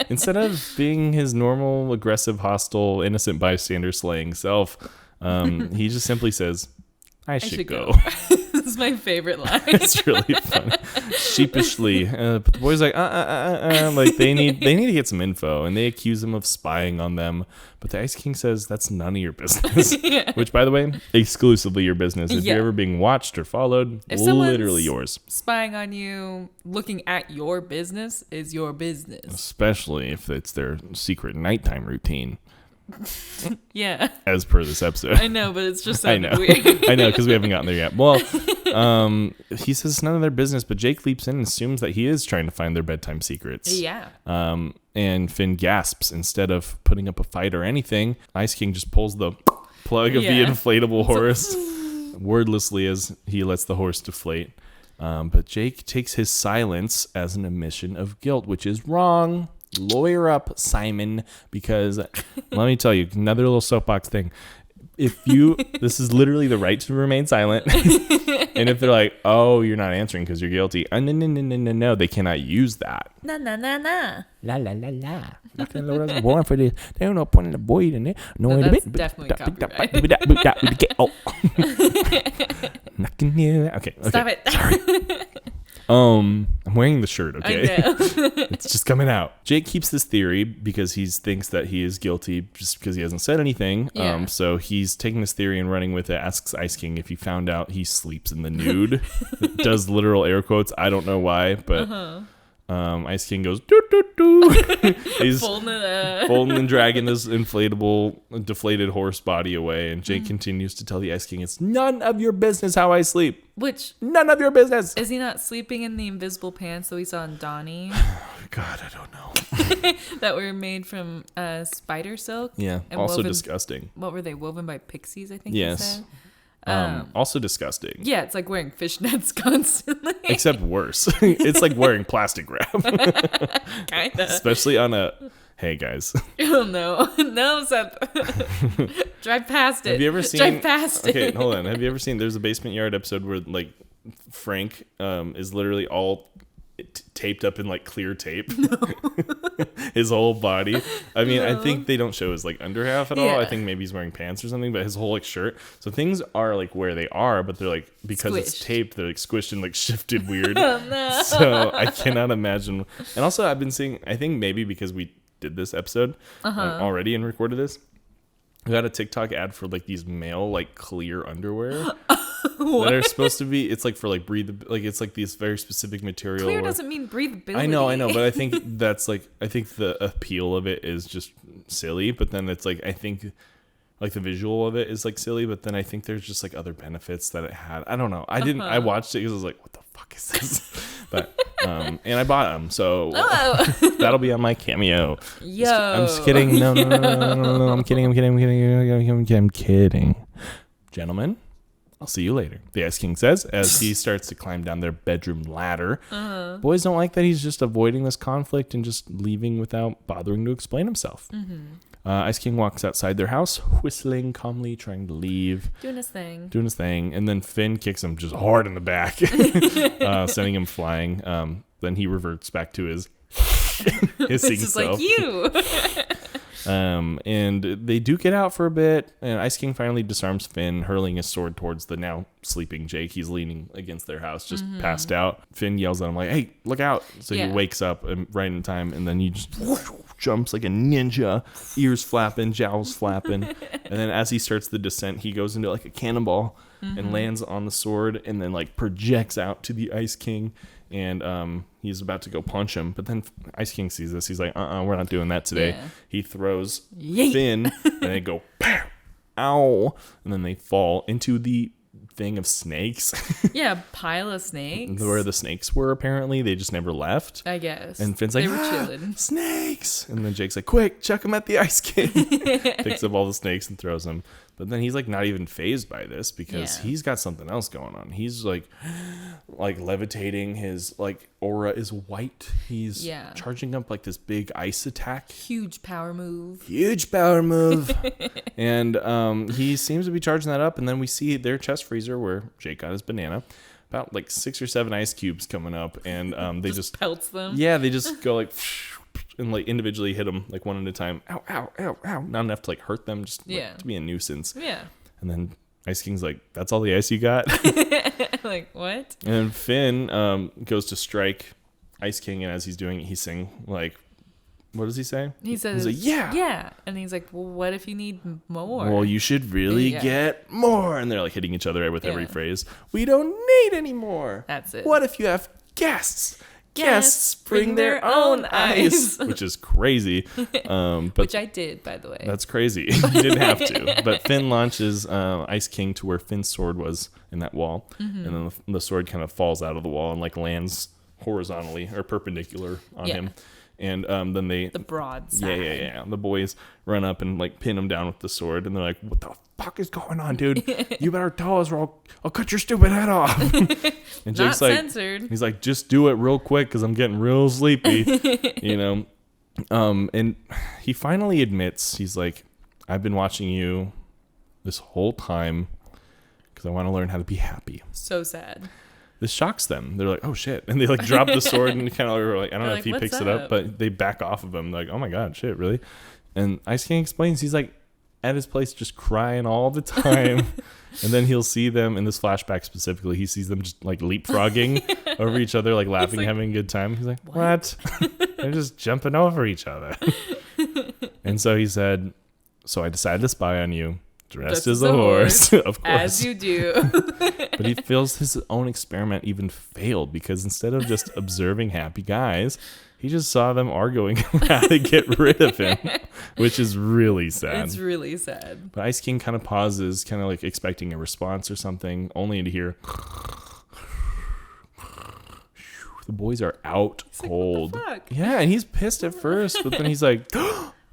instead of being his normal, aggressive, hostile, innocent bystander slaying self, he just simply says, I should go. This is my favorite line. It's really funny. Sheepishly, but the boy's like, like they need to get some info, and they accuse him of spying on them. But the Ice King says that's none of your business. Yeah. Which, by the way, exclusively your business. If you're ever being watched or followed, If someone's literally yours. spying on you, looking at your business is your business. Especially if it's their secret nighttime routine. Yeah. As per this episode. I know, but it's just I know. weird. I know, because we haven't gotten there yet. Well, he says it's none of their business, but Jake leaps in and assumes that he is trying to find their bedtime secrets. Yeah. And Finn gasps. Instead of putting up a fight or anything, Ice King just pulls the plug of the inflatable horse wordlessly as he lets the horse deflate. But Jake takes his silence as an admission of guilt, which is wrong. Lawyer up, Simon, because let me tell you, another little soapbox thing. This is literally the right to remain silent. And if they're like, oh, you're not answering because you're guilty. No, they cannot use that. Na. La la la la. Nothing born for this. There's no point in the boy in it. No, that's definitely copyright. Okay. Stop it. Sorry. I'm wearing the shirt, okay? I know. It's just coming out. Jake keeps this theory because he thinks that he is guilty just because he hasn't said anything. Yeah. So he's taking this theory and running with it. Asks Ice King if he found out he sleeps in the nude. Does literal air quotes. I don't know why, but Ice King goes doo doo doo. He's folding and dragging this inflatable, deflated horse body away, and Jake continues to tell the Ice King, "It's none of your business how I sleep. Which none of your business." is he not sleeping in the invisible pants that we saw in Donnie? God, I don't know. That were made from spider silk. Yeah, and also woven, disgusting. What were they, woven by pixies? I think. Yes. You said? Also disgusting. Yeah, it's like wearing fishnets constantly. Except worse. It's like wearing plastic wrap. Kinda. Especially on a. Hey guys. Oh no, Seth. Drive past it. Have you ever seen? Drive past it. Okay, hold on. Have you ever seen? There's a Basement Yard episode where like Frank is literally all taped up in like clear tape. No. His whole body. I mean, I think they don't show his like under half at all. Yeah. I think maybe he's wearing pants or something, but his whole like shirt. So things are like where they are, but they're like because it's Squished. taped, they're like squished and like shifted weird. Oh, no. So I cannot imagine. And also, I've been seeing. I think maybe because we did this episode already and recorded this. I got a TikTok ad for like these male like clear underwear that are supposed to be. It's like for like it's like this very specific material. Clear doesn't mean breathability. I know, but I think that's like I think the appeal of it is just silly. But then it's like I think like the visual of it is like silly. But then I think there's just like other benefits that it had. I don't know. I watched it because I was like, what the fuck is this? But and I bought them, so that'll be on my Cameo. Yo, I'm just kidding. No, I'm kidding. Gentlemen, I'll see you later, the Ice King says as he starts to climb down their bedroom ladder. Boys don't like that he's just avoiding this conflict and just leaving without bothering to explain himself. Ice King walks outside their house, whistling calmly, trying to leave. doing his thing. And then Finn kicks him just hard in the back, sending him flying. Then he reverts back to his hissing It's just self. like you. And they duke it out for a bit, and Ice King finally disarms Finn, hurling his sword towards the now sleeping Jake. He's leaning against their house, just passed out. Finn yells at him like, "Hey, look out!" So he wakes up right in time, and then he just jumps like a ninja, ears flapping, jowls flapping. And then as he starts the descent, he goes into like a cannonball and lands on the sword, and then like projects out to the Ice King. And he's about to go punch him, but then Ice King sees this. He's like, we're not doing that today. Yeah. He throws Yeet. Finn, and they go, pow, ow, and then they fall into the thing of snakes. Yeah, pile of snakes. Where the snakes were, apparently. They just never left. I guess. And Finn's like, they were chilling. Snakes! And then Jake's like, quick, chuck them at the Ice King. Picks up all the snakes and throws them. But then he's like not even fazed by this because he's got something else going on. He's like levitating. His like aura is white. He's charging up like this big ice attack. Huge power move. And he seems to be charging that up. And then we see their chest freezer where Jake got his banana. About like 6 or 7 ice cubes coming up. And they just pelts them. Yeah, they just go like and like individually hit them like one at a time. Ow, ow, ow, ow. Not enough to like hurt them, just like, to be a nuisance. Yeah. And then Ice King's like, that's all the ice you got? Like, what? And Finn goes to strike Ice King, and as he's doing it, he's saying, like, what does he say? He says, he's like, yeah. Yeah. And he's like, well, what if you need more? Well, you should really get more. And they're like hitting each other with every phrase. We don't need any more. That's it. What if you have guests? Guests bring their own ice. Which is crazy. But which I did, by the way. That's crazy. You didn't have to. But Finn launches Ice King to where Finn's sword was in that wall. And then the sword kind of falls out of the wall and like lands horizontally or perpendicular on him. And then the broad side. Yeah. The boys run up and like pin him down with the sword, and they're like, "What the fuck is going on, dude? You better tell us, or I'll cut your stupid head off." And Jake's like, censored. He's like, "Just do it real quick, because I'm getting real sleepy," you know. And he finally admits, he's like, "I've been watching you this whole time because I want to learn how to be happy." So sad. This shocks them. They're like, "Oh shit!" And they like drop the sword and kind of like, I don't know if he picks it up, but they back off of him. They're like, "Oh my god, shit, really?" And Ice King explains he's like at his place just crying all the time, and then he'll see them in this flashback specifically. He sees them just like leapfrogging over each other, like laughing, like, having a good time. He's like, "What?" They're just jumping over each other. And so he said, "So I decided to spy on you. Dressed as a horse," of course. As you do. But he feels his own experiment even failed, because instead of just observing happy guys, he just saw them arguing how to get rid of him, which is really sad. It's really sad. But Ice King kind of pauses, kind of like expecting a response or something, only to hear the boys are out cold. Like, what the fuck? Yeah, and he's pissed at first, but then he's like,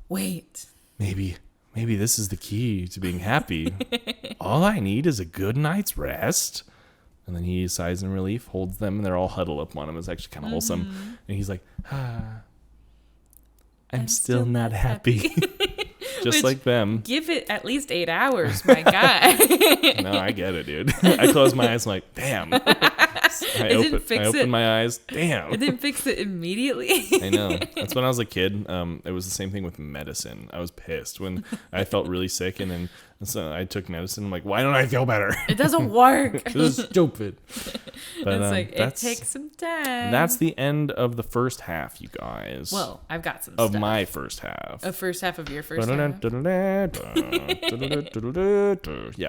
wait. Maybe this is the key to being happy. All I need is a good night's rest. And then he sighs in relief, holds them, and they're all huddled up on him. It's actually kind of wholesome. And he's like, I'm still not happy. Just like them. Give it at least 8 hours, my guy. No, I get it, dude. I close my eyes, I'm like, damn. I open my eyes. Damn. It didn't fix it immediately. I know. That's when I was a kid. It was the same thing with medicine. I was pissed when I felt really sick, and then so I took medicine. I'm like, why don't I feel better? It doesn't work. This is stupid. But, it's like, it takes some time. That's the end of the first half, you guys. Well, I've got some of stuff. my first half. A first half of your first half. Yeah,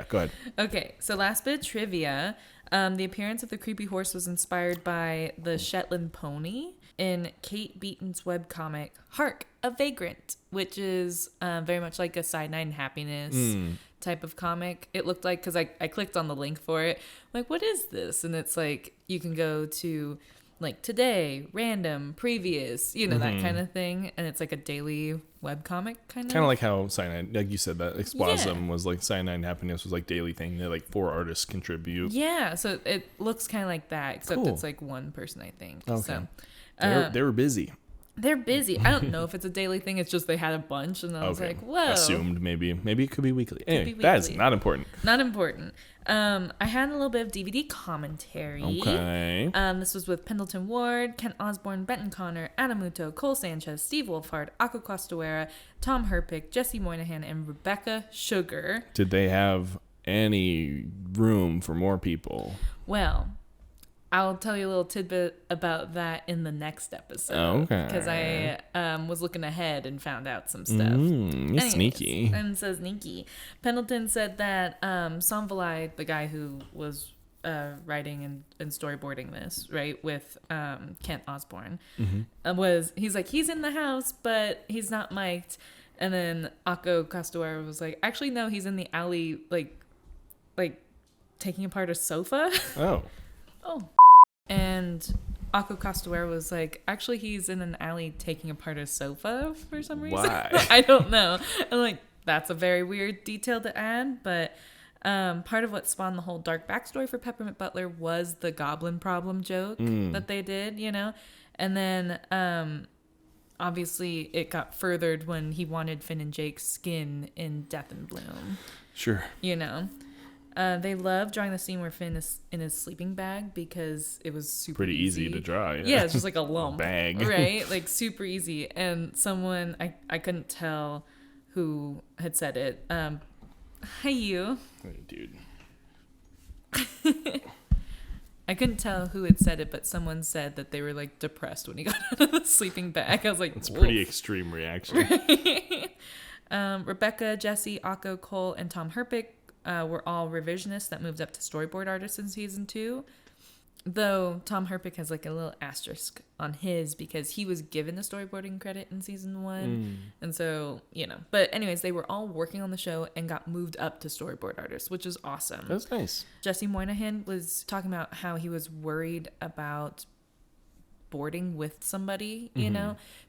go ahead. Okay, so last bit of trivia. The appearance of the creepy horse was inspired by the Shetland pony in Kate Beaton's webcomic Hark, a Vagrant, which is very much like a Side 9 Happiness type of comic. It looked like, because I clicked on the link for it, I'm like, what is this? And it's like, you can go to like today, random, previous, you know, that kind of thing. And it's like a daily webcomic kind of like how Cyanide, like you said, that Explosm was like Cyanide Happiness was like daily thing that like 4 artists contribute. Yeah, so it looks kind of like that, except it's like one person, I think. Okay. So they were busy. They're busy. I don't know if it's a daily thing. It's just they had a bunch, and I was like, whoa. Assumed maybe it could be weekly. Anyway, that is not important. Not important. I had a little bit of DVD commentary. Okay. This was with Pendleton Ward, Kent Osborne, Benton Connor, Adam Muto, Cole Sanchez, Steve Wolfhard, Ako Costaguera, Tom Herpick, Jesse Moynihan, and Rebecca Sugar. Did they have any room for more people? Well, I'll tell you a little tidbit about that in the next episode. Okay. Because I was looking ahead and found out some stuff. Anyways, sneaky. And so sneaky. Pendleton said that Sanvalai, the guy who was writing and storyboarding this, right, with Kent Osborne, he's in the house, but he's not mic'd. And then Ako Costaguera was like, actually, no, he's in the alley, like taking apart a sofa. Oh. And Ako Costaguera was like, actually, he's in an alley taking apart a sofa for some reason. Why? I don't know. I'm like, that's a very weird detail to add, but part of what spawned the whole dark backstory for Peppermint Butler was the goblin problem joke that they did, you know? And then obviously it got furthered when he wanted Finn and Jake's skin in Death and Bloom. Sure. You know? They love drawing the scene where Finn is in his sleeping bag because it was super pretty easy to draw. Yeah, it's just like a lump. Bag. Right? Like super easy. And someone, I couldn't tell who had said it. Hi, you. Hey, dude. I couldn't tell who had said it, but someone said that they were like depressed when he got out of the sleeping bag. I was like, It's a pretty extreme reaction. Rebecca, Jesse, Akko, Cole, and Tom Herpick were all revisionists that moved up to storyboard artists in season 2. Though Tom Herpick has like a little asterisk on his because he was given the storyboarding credit in season 1. And so, But anyways, they were all working on the show and got moved up to storyboard artists, which is awesome. That's nice. Jesse Moynihan was talking about how he was worried about boarding with somebody,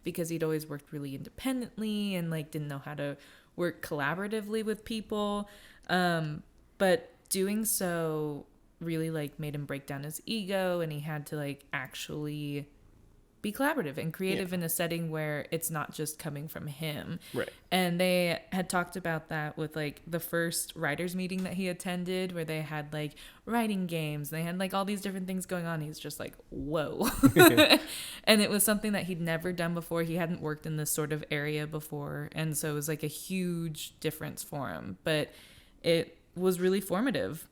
because he'd always worked really independently and like didn't know how to work collaboratively with people. But doing so really like made him break down his ego, and he had to like actually be collaborative and creative in a setting where it's not just coming from him. Right. And they had talked about that with like the first writers meeting that he attended, where they had like writing games, they had like all these different things going on. He's just like, whoa. And it was something that he'd never done before. He hadn't worked in this sort of area before, and so it was like a huge difference for him, but it was really formative.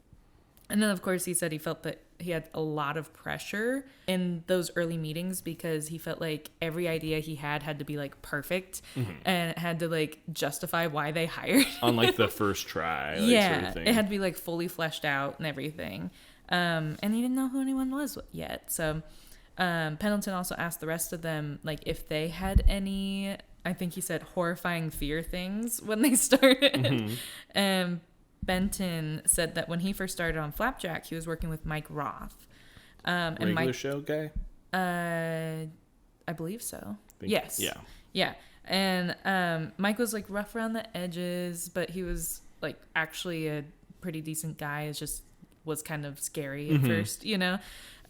And then, of course, he said he felt that he had a lot of pressure in those early meetings because he felt like every idea he had to be, like, perfect. And it had to, like, justify why they hired him. On, like, the first try. Like, yeah, sort of thing. It had to be, like, fully fleshed out and everything. And he didn't know who anyone was yet. So Pendleton also asked the rest of them, like, if they had any, I think he said, horrifying fear things when they started. Benton said that when he first started on Flapjack, he was working with Mike Roth. And Regular Mike, show guy? I believe so. Yes. Yeah. Yeah. And Mike was like rough around the edges, but he was like actually a pretty decent guy. It just was kind of scary at first,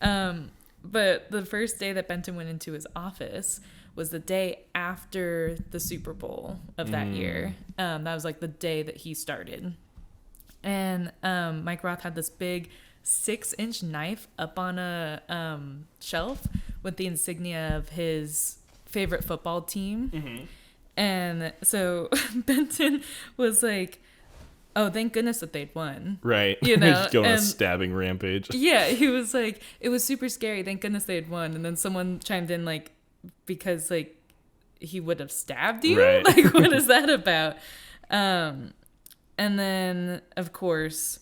But the first day that Benton went into his office was the day after the Super Bowl of that year. That was like the day that he started. And Mike Roth had this big 6-inch knife up on a shelf with the insignia of his favorite football team. And so Benton was like, oh, thank goodness that they'd won. Right. Just go on a stabbing rampage. Yeah, he was like, it was super scary. Thank goodness they had won. And then someone chimed in like, because like he would have stabbed you? Right. Like, what is that about? And then, of course,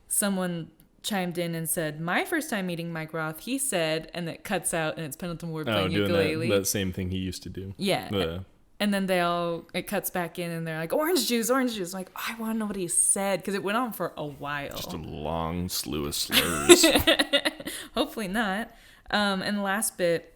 someone chimed in and said, my first time meeting Mike Roth, he said, and it cuts out and it's Pendleton Ward playing ukulele. That same thing he used to do. Yeah. And then it cuts back in and they're like, orange juice. Like, I want to know what he said because it went on for a while. Just a long slew of slurs. Hopefully not. And the last bit,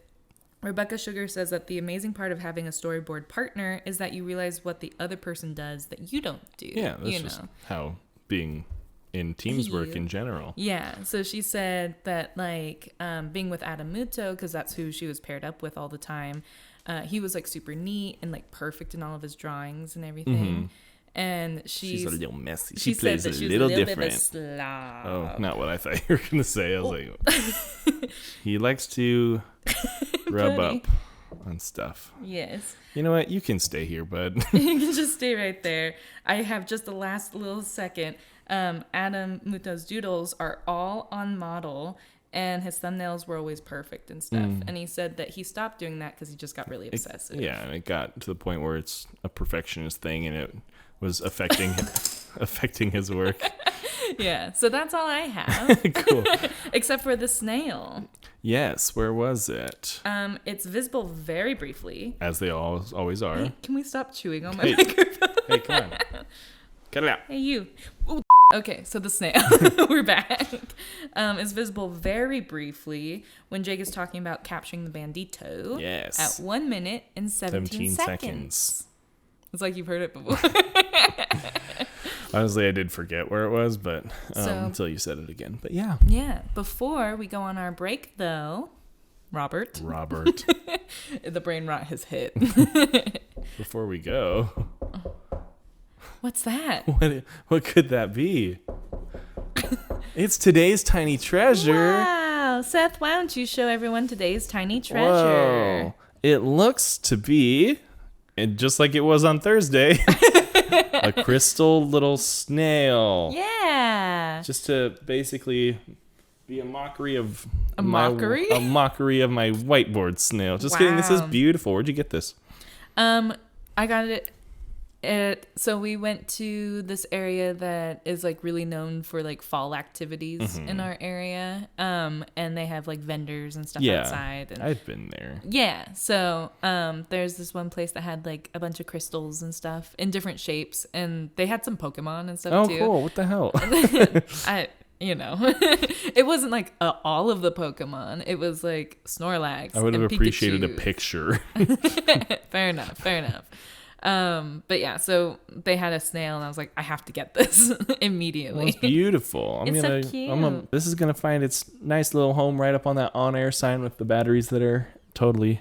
Rebecca Sugar says that the amazing part of having a storyboard partner is that you realize what the other person does that you don't do. Yeah, that's just how being in teams work in general. Yeah, so she said that like being with Adam Muto, because that's who she was paired up with all the time, he was like super neat and like perfect in all of his drawings and everything. And she's a little messy. She plays said that a she was little a little different. bit of a slob. Oh, not what I thought you were going to say. I was like, he likes to rub up on stuff. Yes. You know what? You can stay here, bud. You can just stay right there. I have just the last little second. Adam Muto's doodles are all on model, and his thumbnails were always perfect and stuff. And he said that he stopped doing that because he just got really obsessive. And it got to the point where it's a perfectionist thing, and it was affecting his work. Yeah, so that's all I have. Cool. Except for the snail. Yes, where was it? It's visible very briefly. As they always are. Hey, can we stop chewing on my microphone? Hey, come on. Cut it out. Hey, you. Ooh, okay, so the snail. We're back. Is visible very briefly when Jake is talking about capturing the bandito. Yes. At 1 minute and 17 seconds. It's like you've heard it before. Honestly, I did forget where it was, but So- until you said it again. But yeah. Yeah. Before we go on our break, though, Robert, the brain rot has hit. Before we go, What's that? what could that be? It's today's tiny treasure. Wow. Seth, why don't you show everyone today's tiny treasure? Whoa. It looks to be, and just like it was on Thursday, A crystal little snail. Yeah. Just to basically be a mockery of A mockery? a mockery of my whiteboard snail. Just kidding. This is Wow. beautiful. Where'd you get this? I got it. So we went to this area that is like really known for like fall activities in our area. And they have like vendors and stuff outside. And I've been there. yeah. So there's this one place that had like a bunch of crystals and stuff in different shapes, and they had some Pokemon and stuff Oh, too. cool. What the hell? It wasn't like all of the Pokemon. It was like Snorlax. I would have and appreciated a Pikachu. picture. Fair enough. But yeah, so they had a snail, and I was like, I have to get this immediately. Well, it's beautiful. It's so cute. This is gonna find its nice little home right up on that on-air sign with the batteries that are totally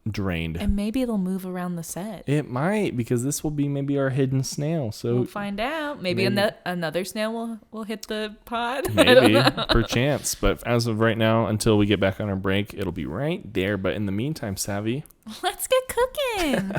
drained. And maybe it'll move around the set. It might, because this will be maybe our hidden snail. So We'll find out. Maybe another snail will hit the pod. I don't maybe, know. perchance. But as of right now, until we get back on our break, it'll be right there. But in the meantime, Savvy, Let's get cooking.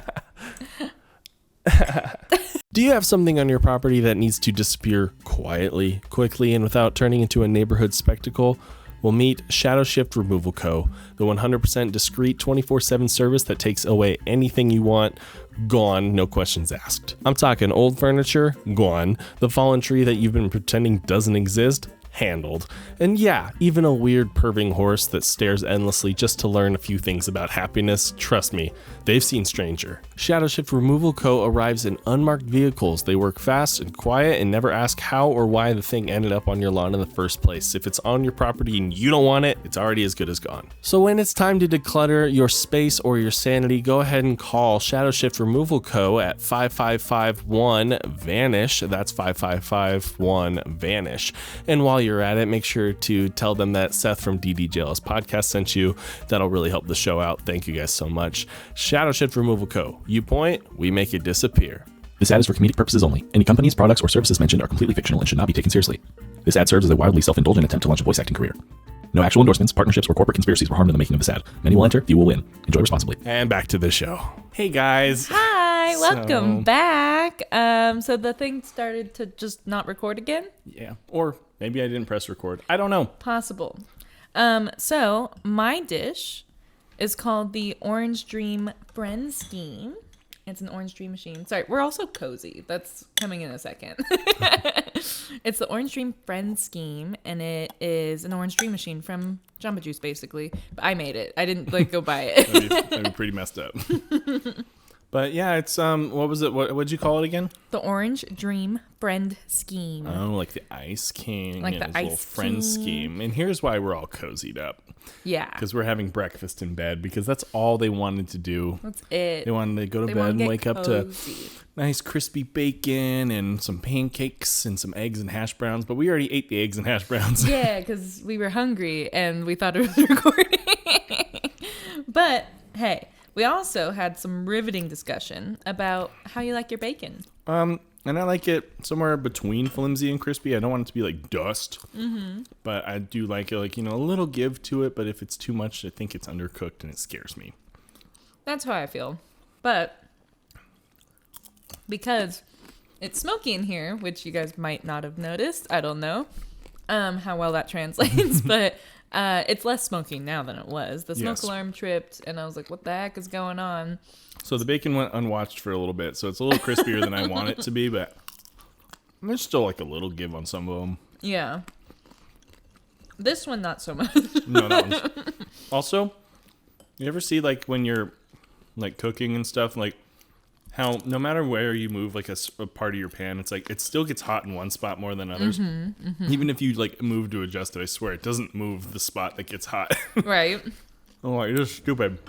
do you have something on your property that needs to disappear quietly, quickly, and without turning into a neighborhood spectacle? Well, meet Shadow Shift Removal Co., the 100% discreet 24/7 service that takes away anything you want, gone, no questions asked. I'm talking old furniture, gone. The fallen tree that you've been pretending doesn't exist, handled. And yeah, even a weird perving horse that stares endlessly just to learn a few things about happiness. Trust me, they've seen stranger. Shadow Shift Removal Co. arrives in unmarked vehicles. They work fast and quiet and never ask how or why the thing ended up on your lawn in the first place. If it's on your property and you don't want it, it's already as good as gone. So when it's time to declutter your space or your sanity, go ahead and call Shadow Shift Removal Co. at 5551-VANISH. That's 5551-VANISH. And while you're at it, make sure to tell them that Seth from DDJLS Podcast sent you. That'll really help the show out. Thank you guys so much. Shadow Shift Removal Co. You point, we make it disappear. This ad is for comedic purposes only. Any companies, products, or services mentioned are completely fictional and should not be taken seriously. This ad serves as a wildly self-indulgent attempt to launch a voice acting career. No actual endorsements, partnerships, or corporate conspiracies were harmed in the making of this ad. Many will enter, few will win. Enjoy responsibly. And back to the show. Hey guys. Hi, welcome So- back. So the thing started to just not record again? Yeah. Or maybe I didn't press record. I don't know. Possible. So my dish is called the Orange Dream Friend Scheme. It's an Orange Dream machine. Sorry, we're also cozy. That's coming in a second. It's the Orange Dream Friend Scheme, and it is an Orange Dream machine from Jamba Juice, basically. But I made it. I didn't go buy it. That'd be pretty messed up. But yeah, it's what was it? What'd you call it again? The Orange Dream Friend Scheme. Oh, like the Ice King, Like and the his little Ice friend King. scheme. And here's why we're all cozied up, Yeah. because we're having breakfast in bed, because that's all they wanted to do. That's it. They wanted to go to They bed wanna and get wake up to cozy. nice crispy bacon and some pancakes and some eggs and hash browns. But we already ate the eggs and hash browns. Yeah, because we were hungry and we thought it was recording. But hey, we also had some riveting discussion about how you like your bacon. And I like it somewhere between flimsy and crispy. I don't want it to be like dust, but I do like it, like, a little give to it. But if it's too much, I think it's undercooked and it scares me. That's how I feel. But because it's smoky in here, which you guys might not have noticed, I don't know how well that translates, but it's less smoky now than it was. The smoke Yes. alarm tripped, and I was like, what the heck is going on? So the bacon went unwatched for a little bit, so it's a little crispier than I want it to be, but there's still like a little give on some of them. Yeah. This one, not so much. No, that one's... Also, you ever see like when you're like cooking and stuff, like how no matter where you move like a part of your pan, it's like it still gets hot in one spot more than others. Even if you like move to adjust it, I swear it doesn't move the spot that gets hot. Right. Oh, you're just stupid.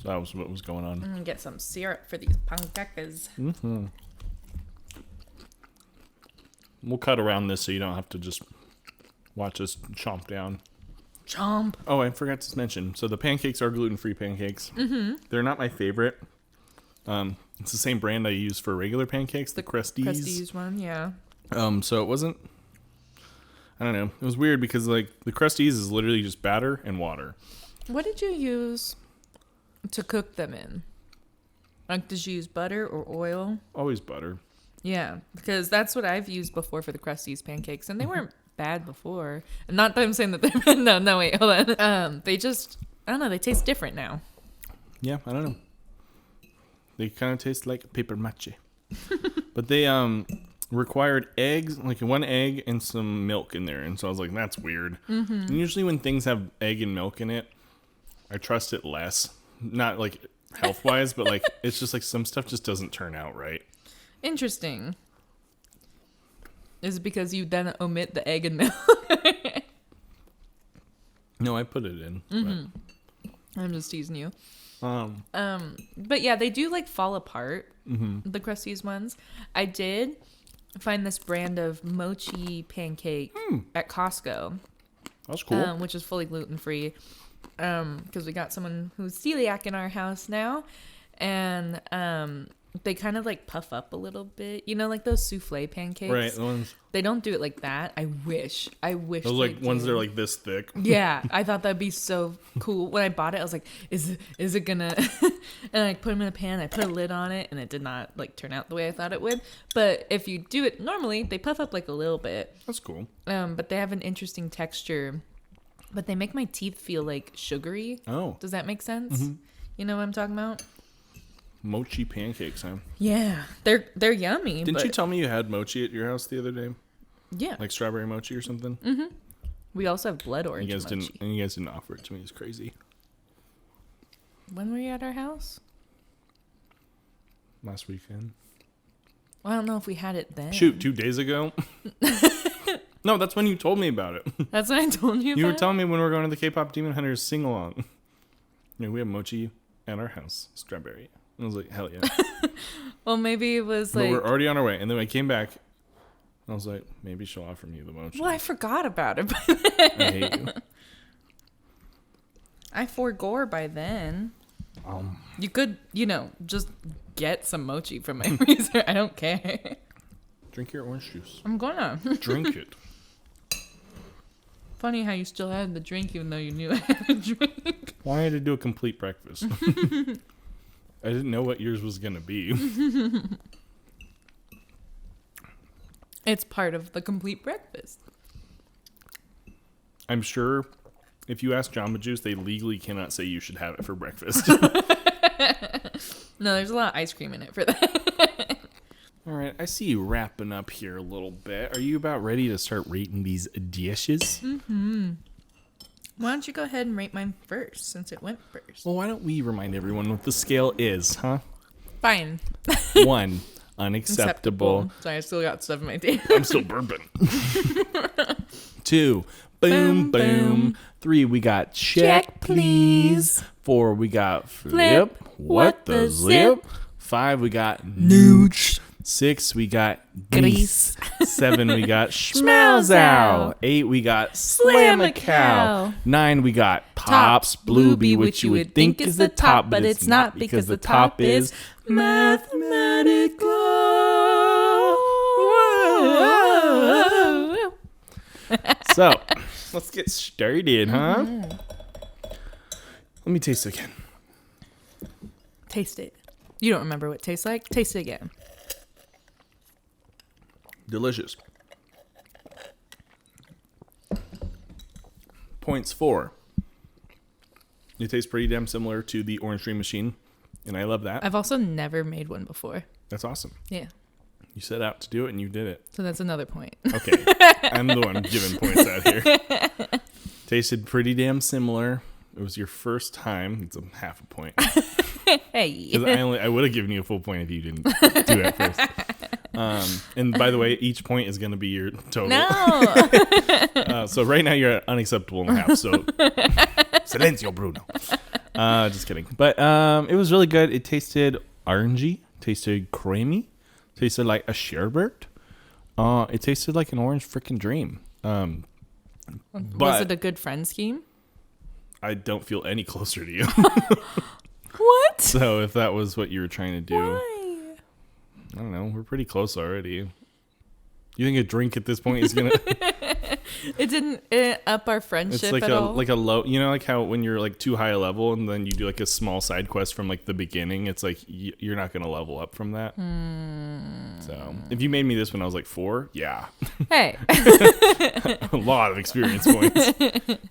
So that was what was going on. I'm gonna get some syrup for these pancakes. We'll cut around this so you don't have to just watch us chomp down. Chomp. Oh, I forgot to mention. So the pancakes are gluten-free pancakes. They're not my favorite. It's the same brand I use for regular pancakes, the Crusties. Crusties one, yeah. So it wasn't... I don't know. It was weird because like the Crusties is literally just batter and water. What did you use to cook them in? Like, did you use butter or oil? Always butter. Yeah, because that's what I've used before for the Krusteaz pancakes, and they weren't bad before. Not that I'm saying that they're no, wait, hold on. They just, I don't know, they taste different now. Yeah, I don't know. They kind of taste like paper mache. But they required eggs, like 1 egg and some milk in there. And so I was like, that's weird. And usually when things have egg and milk in it, I trust it less. Not like health-wise, but like it's just like some stuff just doesn't turn out right. Interesting. Is it because you then omit the egg and milk? No, I put it in. I'm just teasing you. But, But yeah, they do like fall apart, the Krusteaz ones. I did find this brand of mochi pancake at Costco, that's cool. which is fully gluten-free, because we got someone who's celiac in our house now, and they kind of like puff up a little bit, you know, like those souffle pancakes. Right, the ones. They don't do it like that. I wish. Those like ones that are like this thick. Yeah, I thought that'd be so cool. When I bought it, I was like, "Is it gonna?" And I put them in a pan. I put a lid on it, and it did not like turn out the way I thought it would. But if you do it normally, they puff up like a little bit. That's cool. But they have an interesting texture. But they make my teeth feel like sugary. Oh, Does that make sense? You know what I'm talking about? mochi pancakes, huh? Yeah, they're yummy. Didn't but you tell me you had mochi at your house the other day? Yeah, Like strawberry mochi or something? we also have blood orange You guys mochi. didn't offer it to me. It's crazy. When were you at our house? Last weekend. Well, I don't know if we had it then. Shoot, 2 days ago? No, that's when you told me about it. That's what I told you about. You were telling me when we were going to the K-pop Demon Hunters sing-along. Yeah, we have mochi at our house. Strawberry. I was like, hell yeah. Well, maybe it was But like... we're already on our way. And then I came back. I was like, maybe she'll offer me the mochi. Well, I forgot about it by then. I hate you. I forgore by then. You could, just get some mochi from my freezer. I don't care. Drink your orange juice. I'm gonna. Drink it. Funny how you still had the drink even though you knew I had a drink. Well, I had to do a complete breakfast. I didn't know what yours was going to be. It's part of the complete breakfast. I'm sure if you ask Jamba Juice, they legally cannot say you should have it for breakfast. No, there's a lot of ice cream in it for that. All right, I see you wrapping up here a little bit. Are you about ready to start rating these dishes? Why don't you go ahead and rate mine first, since it went first? Well, why don't we remind everyone what the scale is, huh? Fine. 1, unacceptable. Sorry, I still got stuff in my teeth. I'm still burping. 2, boom, Boom, boom. 3, we got check, please. 4, we got flip. What the zip? 5, we got nooch. 6, we got grease. 7, we got schmelz out. 8, we got slam a cow. 9, we got tops blueby, which you would think is the top, but it's not because the top is mathematical. So, let's get started, huh? Let me taste it again. Taste it. You don't remember what it tastes like? Taste it again. Delicious. Points 4. It tastes pretty damn similar to the Orange Dream Machine, and I love that. I've also never made one before. That's awesome. Yeah. You set out to do it, and you did it. So that's another point. Okay. I'm the one giving points out here. Tasted pretty damn similar. It was your first time. It's a half a point. Hey. Because I would have given you a full point if you didn't do it first. And by the way, each point is going to be your total. No. So right now you're at unacceptable and a half. So silencio, Bruno. Just kidding. But it was really good. It tasted orangey. Tasted creamy. Tasted like a sherbet. It tasted like an orange freaking dream. Was it a good friend scheme? I don't feel any closer to you. What? So if that was what you were trying to do, Why? I don't know. We're pretty close already. You think a drink at this point is gonna? It didn't up our friendship It's like at all. like a low. You know, like how when you're like too high a level, and then you do like a small side quest from like the beginning. It's like you're not gonna level up from that. So if you made me this when I was like 4, yeah, Hey. a lot of experience points.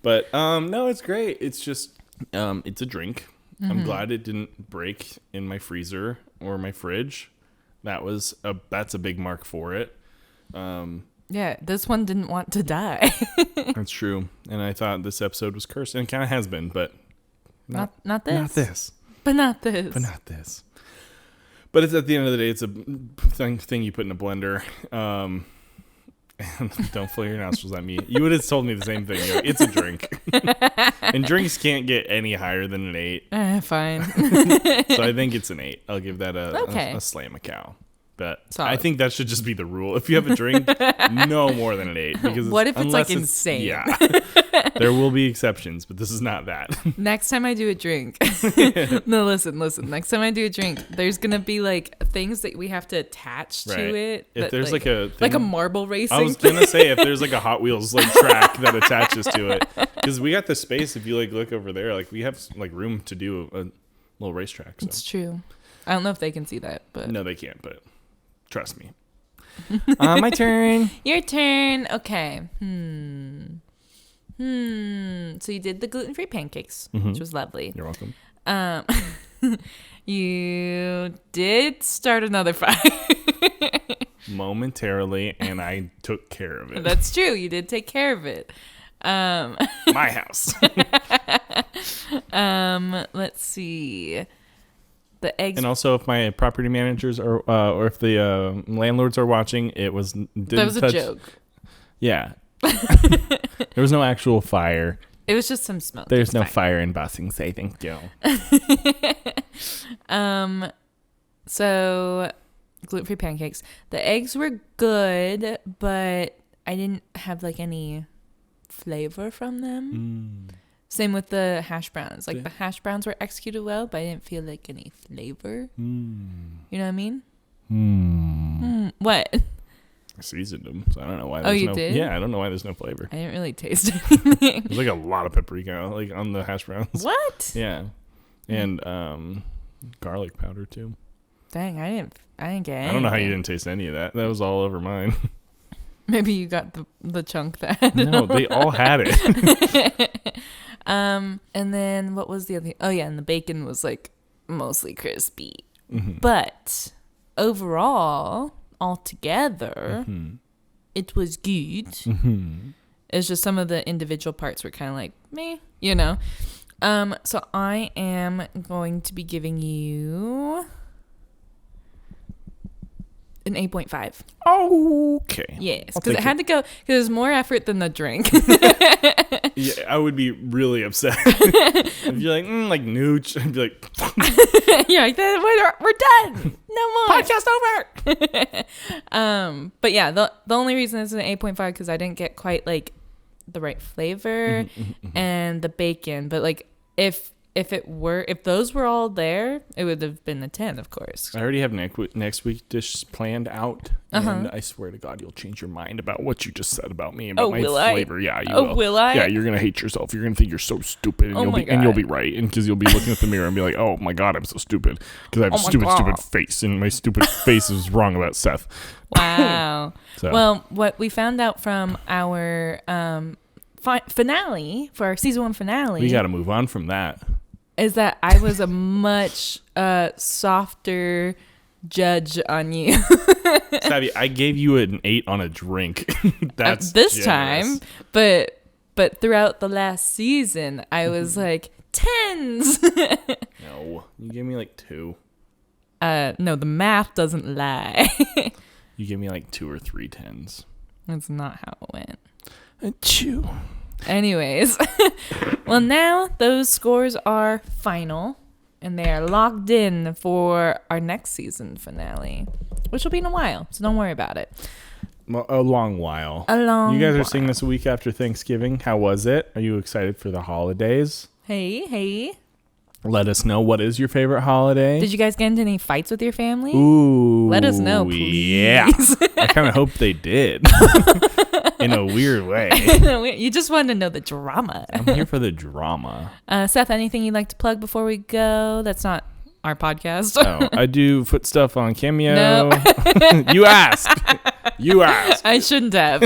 But no, it's great. It's just it's a drink. I'm glad it didn't break in my freezer or my fridge. That's a big mark for it. Yeah, this one didn't want to die. That's true. And I thought this episode was cursed, and it kind of has been, but Not this. Not this. But not this. But not this. But it's at the end of the day, it's a thing you put in a blender. And don't fill your nostrils at me. You would have told me the same thing. You're like, it's a drink. And drinks can't get any higher than an 8. Fine. So I think it's an 8. I'll give that a slam a cow. But Solid. I think that should just be the rule. If you have a drink, no more than an 8. Because What if it's like insane? Yeah. There will be exceptions, but this is not that. Next time I do a drink. No, listen. Next time I do a drink, there's going to be like things that we have to attach to it. If there's like a thing, like a marble racing. I was going to say if there's like a Hot Wheels like track that attaches to it. Because we got the space. If you like look over there, like we have like room to do a little racetrack. So. It's true. I don't know if they can see that, but No, they can't, but trust me. My turn. Your turn. Okay. So you did the gluten-free pancakes, which was lovely. You're welcome. You did start another fire. Momentarily, and I took care of it. That's true. You did take care of it. My house. Let's see. The eggs. And also, if my property managers are, or if the landlords are watching, that was a joke. Yeah. There was no actual fire. It was just some smoke. There's no fire in Bossing. Say thank you. So gluten-free pancakes. The eggs were good, but I didn't have like any flavor from them. Same with the hash browns. Like the hash browns were executed well, but I didn't feel like any flavor. You know what I mean? What? I seasoned them, so I don't know why. Did? Yeah, I don't know why there's no flavor. I didn't really taste anything. There's like a lot of paprika, like on the hash browns. What? Yeah, and garlic powder too. Dang, I didn't get anything. I don't know how you didn't taste any of that. That was all over mine. Maybe you got the chunk that had it. No, they all had it. And then what was the other thing? Oh yeah, and the bacon was like mostly crispy. But overall, altogether, it was good. It's just some of the individual parts were kind of like meh, you know. So I am going to be giving you an 8.5. Okay. Yes, because it had to go, because it was more effort than the drink. Yeah, I would be really upset. I'd be like nooch. I'd be like, You're like, we're done. No more. Podcast over. But yeah, the only reason it's an 8.5 because I didn't get quite like the right flavor and the bacon. But like if those were all there, it would have been a 10, of course. I already have next week dish planned out, and I swear to God, you'll change your mind about what you just said about me about my flavor. Yeah, you will. Will I? Yeah, you're gonna hate yourself. You're gonna think you're so stupid, and you'll be right, and because you'll be looking at the mirror and be like, "Oh my God, I'm so stupid," because I have a stupid face, and my stupid face is wrong about Seth. Wow. So. Well, what we found out from our finale, for our season 1 finale, We got to move on from that. Is that I was a much softer judge on you. Savvy, I gave you an 8 on a drink. That's this generous. time, but throughout the last season, I was like 10s. No, you gave me like 2. No, the math doesn't lie. You gave me like 2 or 3 10s. That's not how it went. Achoo. Anyways, well, now those scores are final, and they are locked in for our next season finale, which will be in a while, so don't worry about it. Well, a long while. You guys are seeing this a week after Thanksgiving. How was it? Are you excited for the holidays? Hey. Let us know, what is your favorite holiday? Did you guys get into any fights with your family? Ooh. Let us know, please. Yeah. I kind of hope they did. In a weird way. You just wanted to know the drama. I'm here for the drama. Seth, anything you'd like to plug before we go? That's not our podcast. Oh, I do foot stuff on Cameo. No. You asked. I shouldn't have.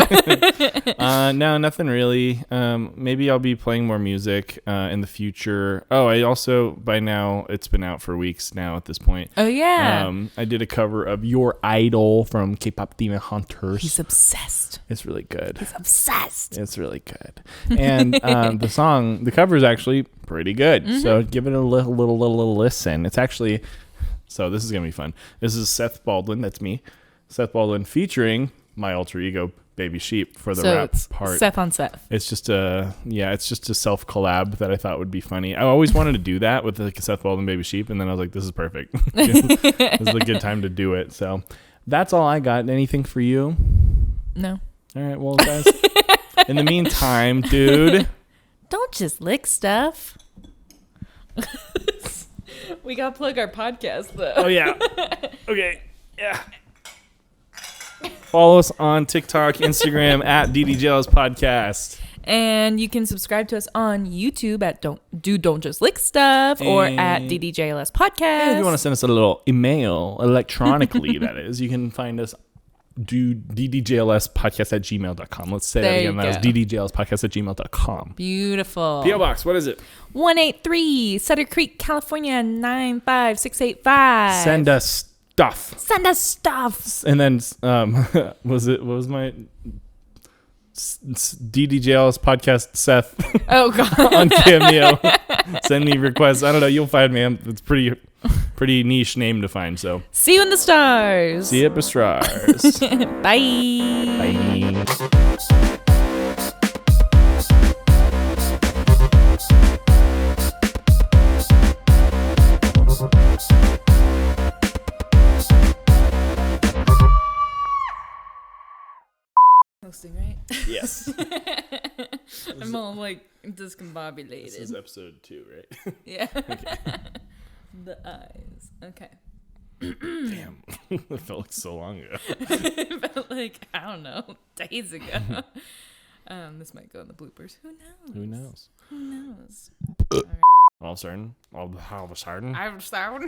No, nothing really. Maybe I'll be playing more music in the future. Oh, I also, by now, it's been out for weeks now at this point. Oh, yeah. I did a cover of Your Idol from K-Pop Demon Hunters. He's obsessed. It's really good. He's obsessed. It's really good. And the cover is actually pretty good. Mm-hmm. So give it a little listen. It's actually, so this is going to be fun. This is Seth Baldwin. That's me. Seth Baldwin featuring my alter ego, Baby Sheep, for the rap part. Seth on Seth. It's just a self collab that I thought would be funny. I always wanted to do that with like a Seth Baldwin, Baby Sheep, and then I was like, this is perfect. This is a good time to do it. So that's all I got. Anything for you? No. All right, well, guys. In the meantime, dude, don't just lick stuff. We gotta plug our podcast though. Oh yeah. Okay. Yeah. Follow us on TikTok, Instagram at DDJLS Podcast. And you can subscribe to us on YouTube at Don't Just Lick Stuff or at DDJLS Podcast. And if you want to send us a little email electronically, that is, you can find us ddjlspodcast@gmail.com. Let's say that again. That was ddjlspodcast@gmail.com. Beautiful. P.O. Box, what is it? 183 Sutter Creek, California 95685. Send us stuff. Send us stuff. And then what was my DDJL's podcast Seth Oh god. on Cameo. Send me requests. I don't know, you'll find me. It's pretty niche name to find, so See you in the stars. see you at the stars. Bye. Bye. Hosting, right? Yes. I'm all like discombobulated. This is episode 2, right? Yeah. The eyes. Okay. Damn. That felt like so long ago. It felt like, I don't know, days ago. This might go in the bloopers. Who knows? Who knows? Who knows? All of a sudden. I'm starting.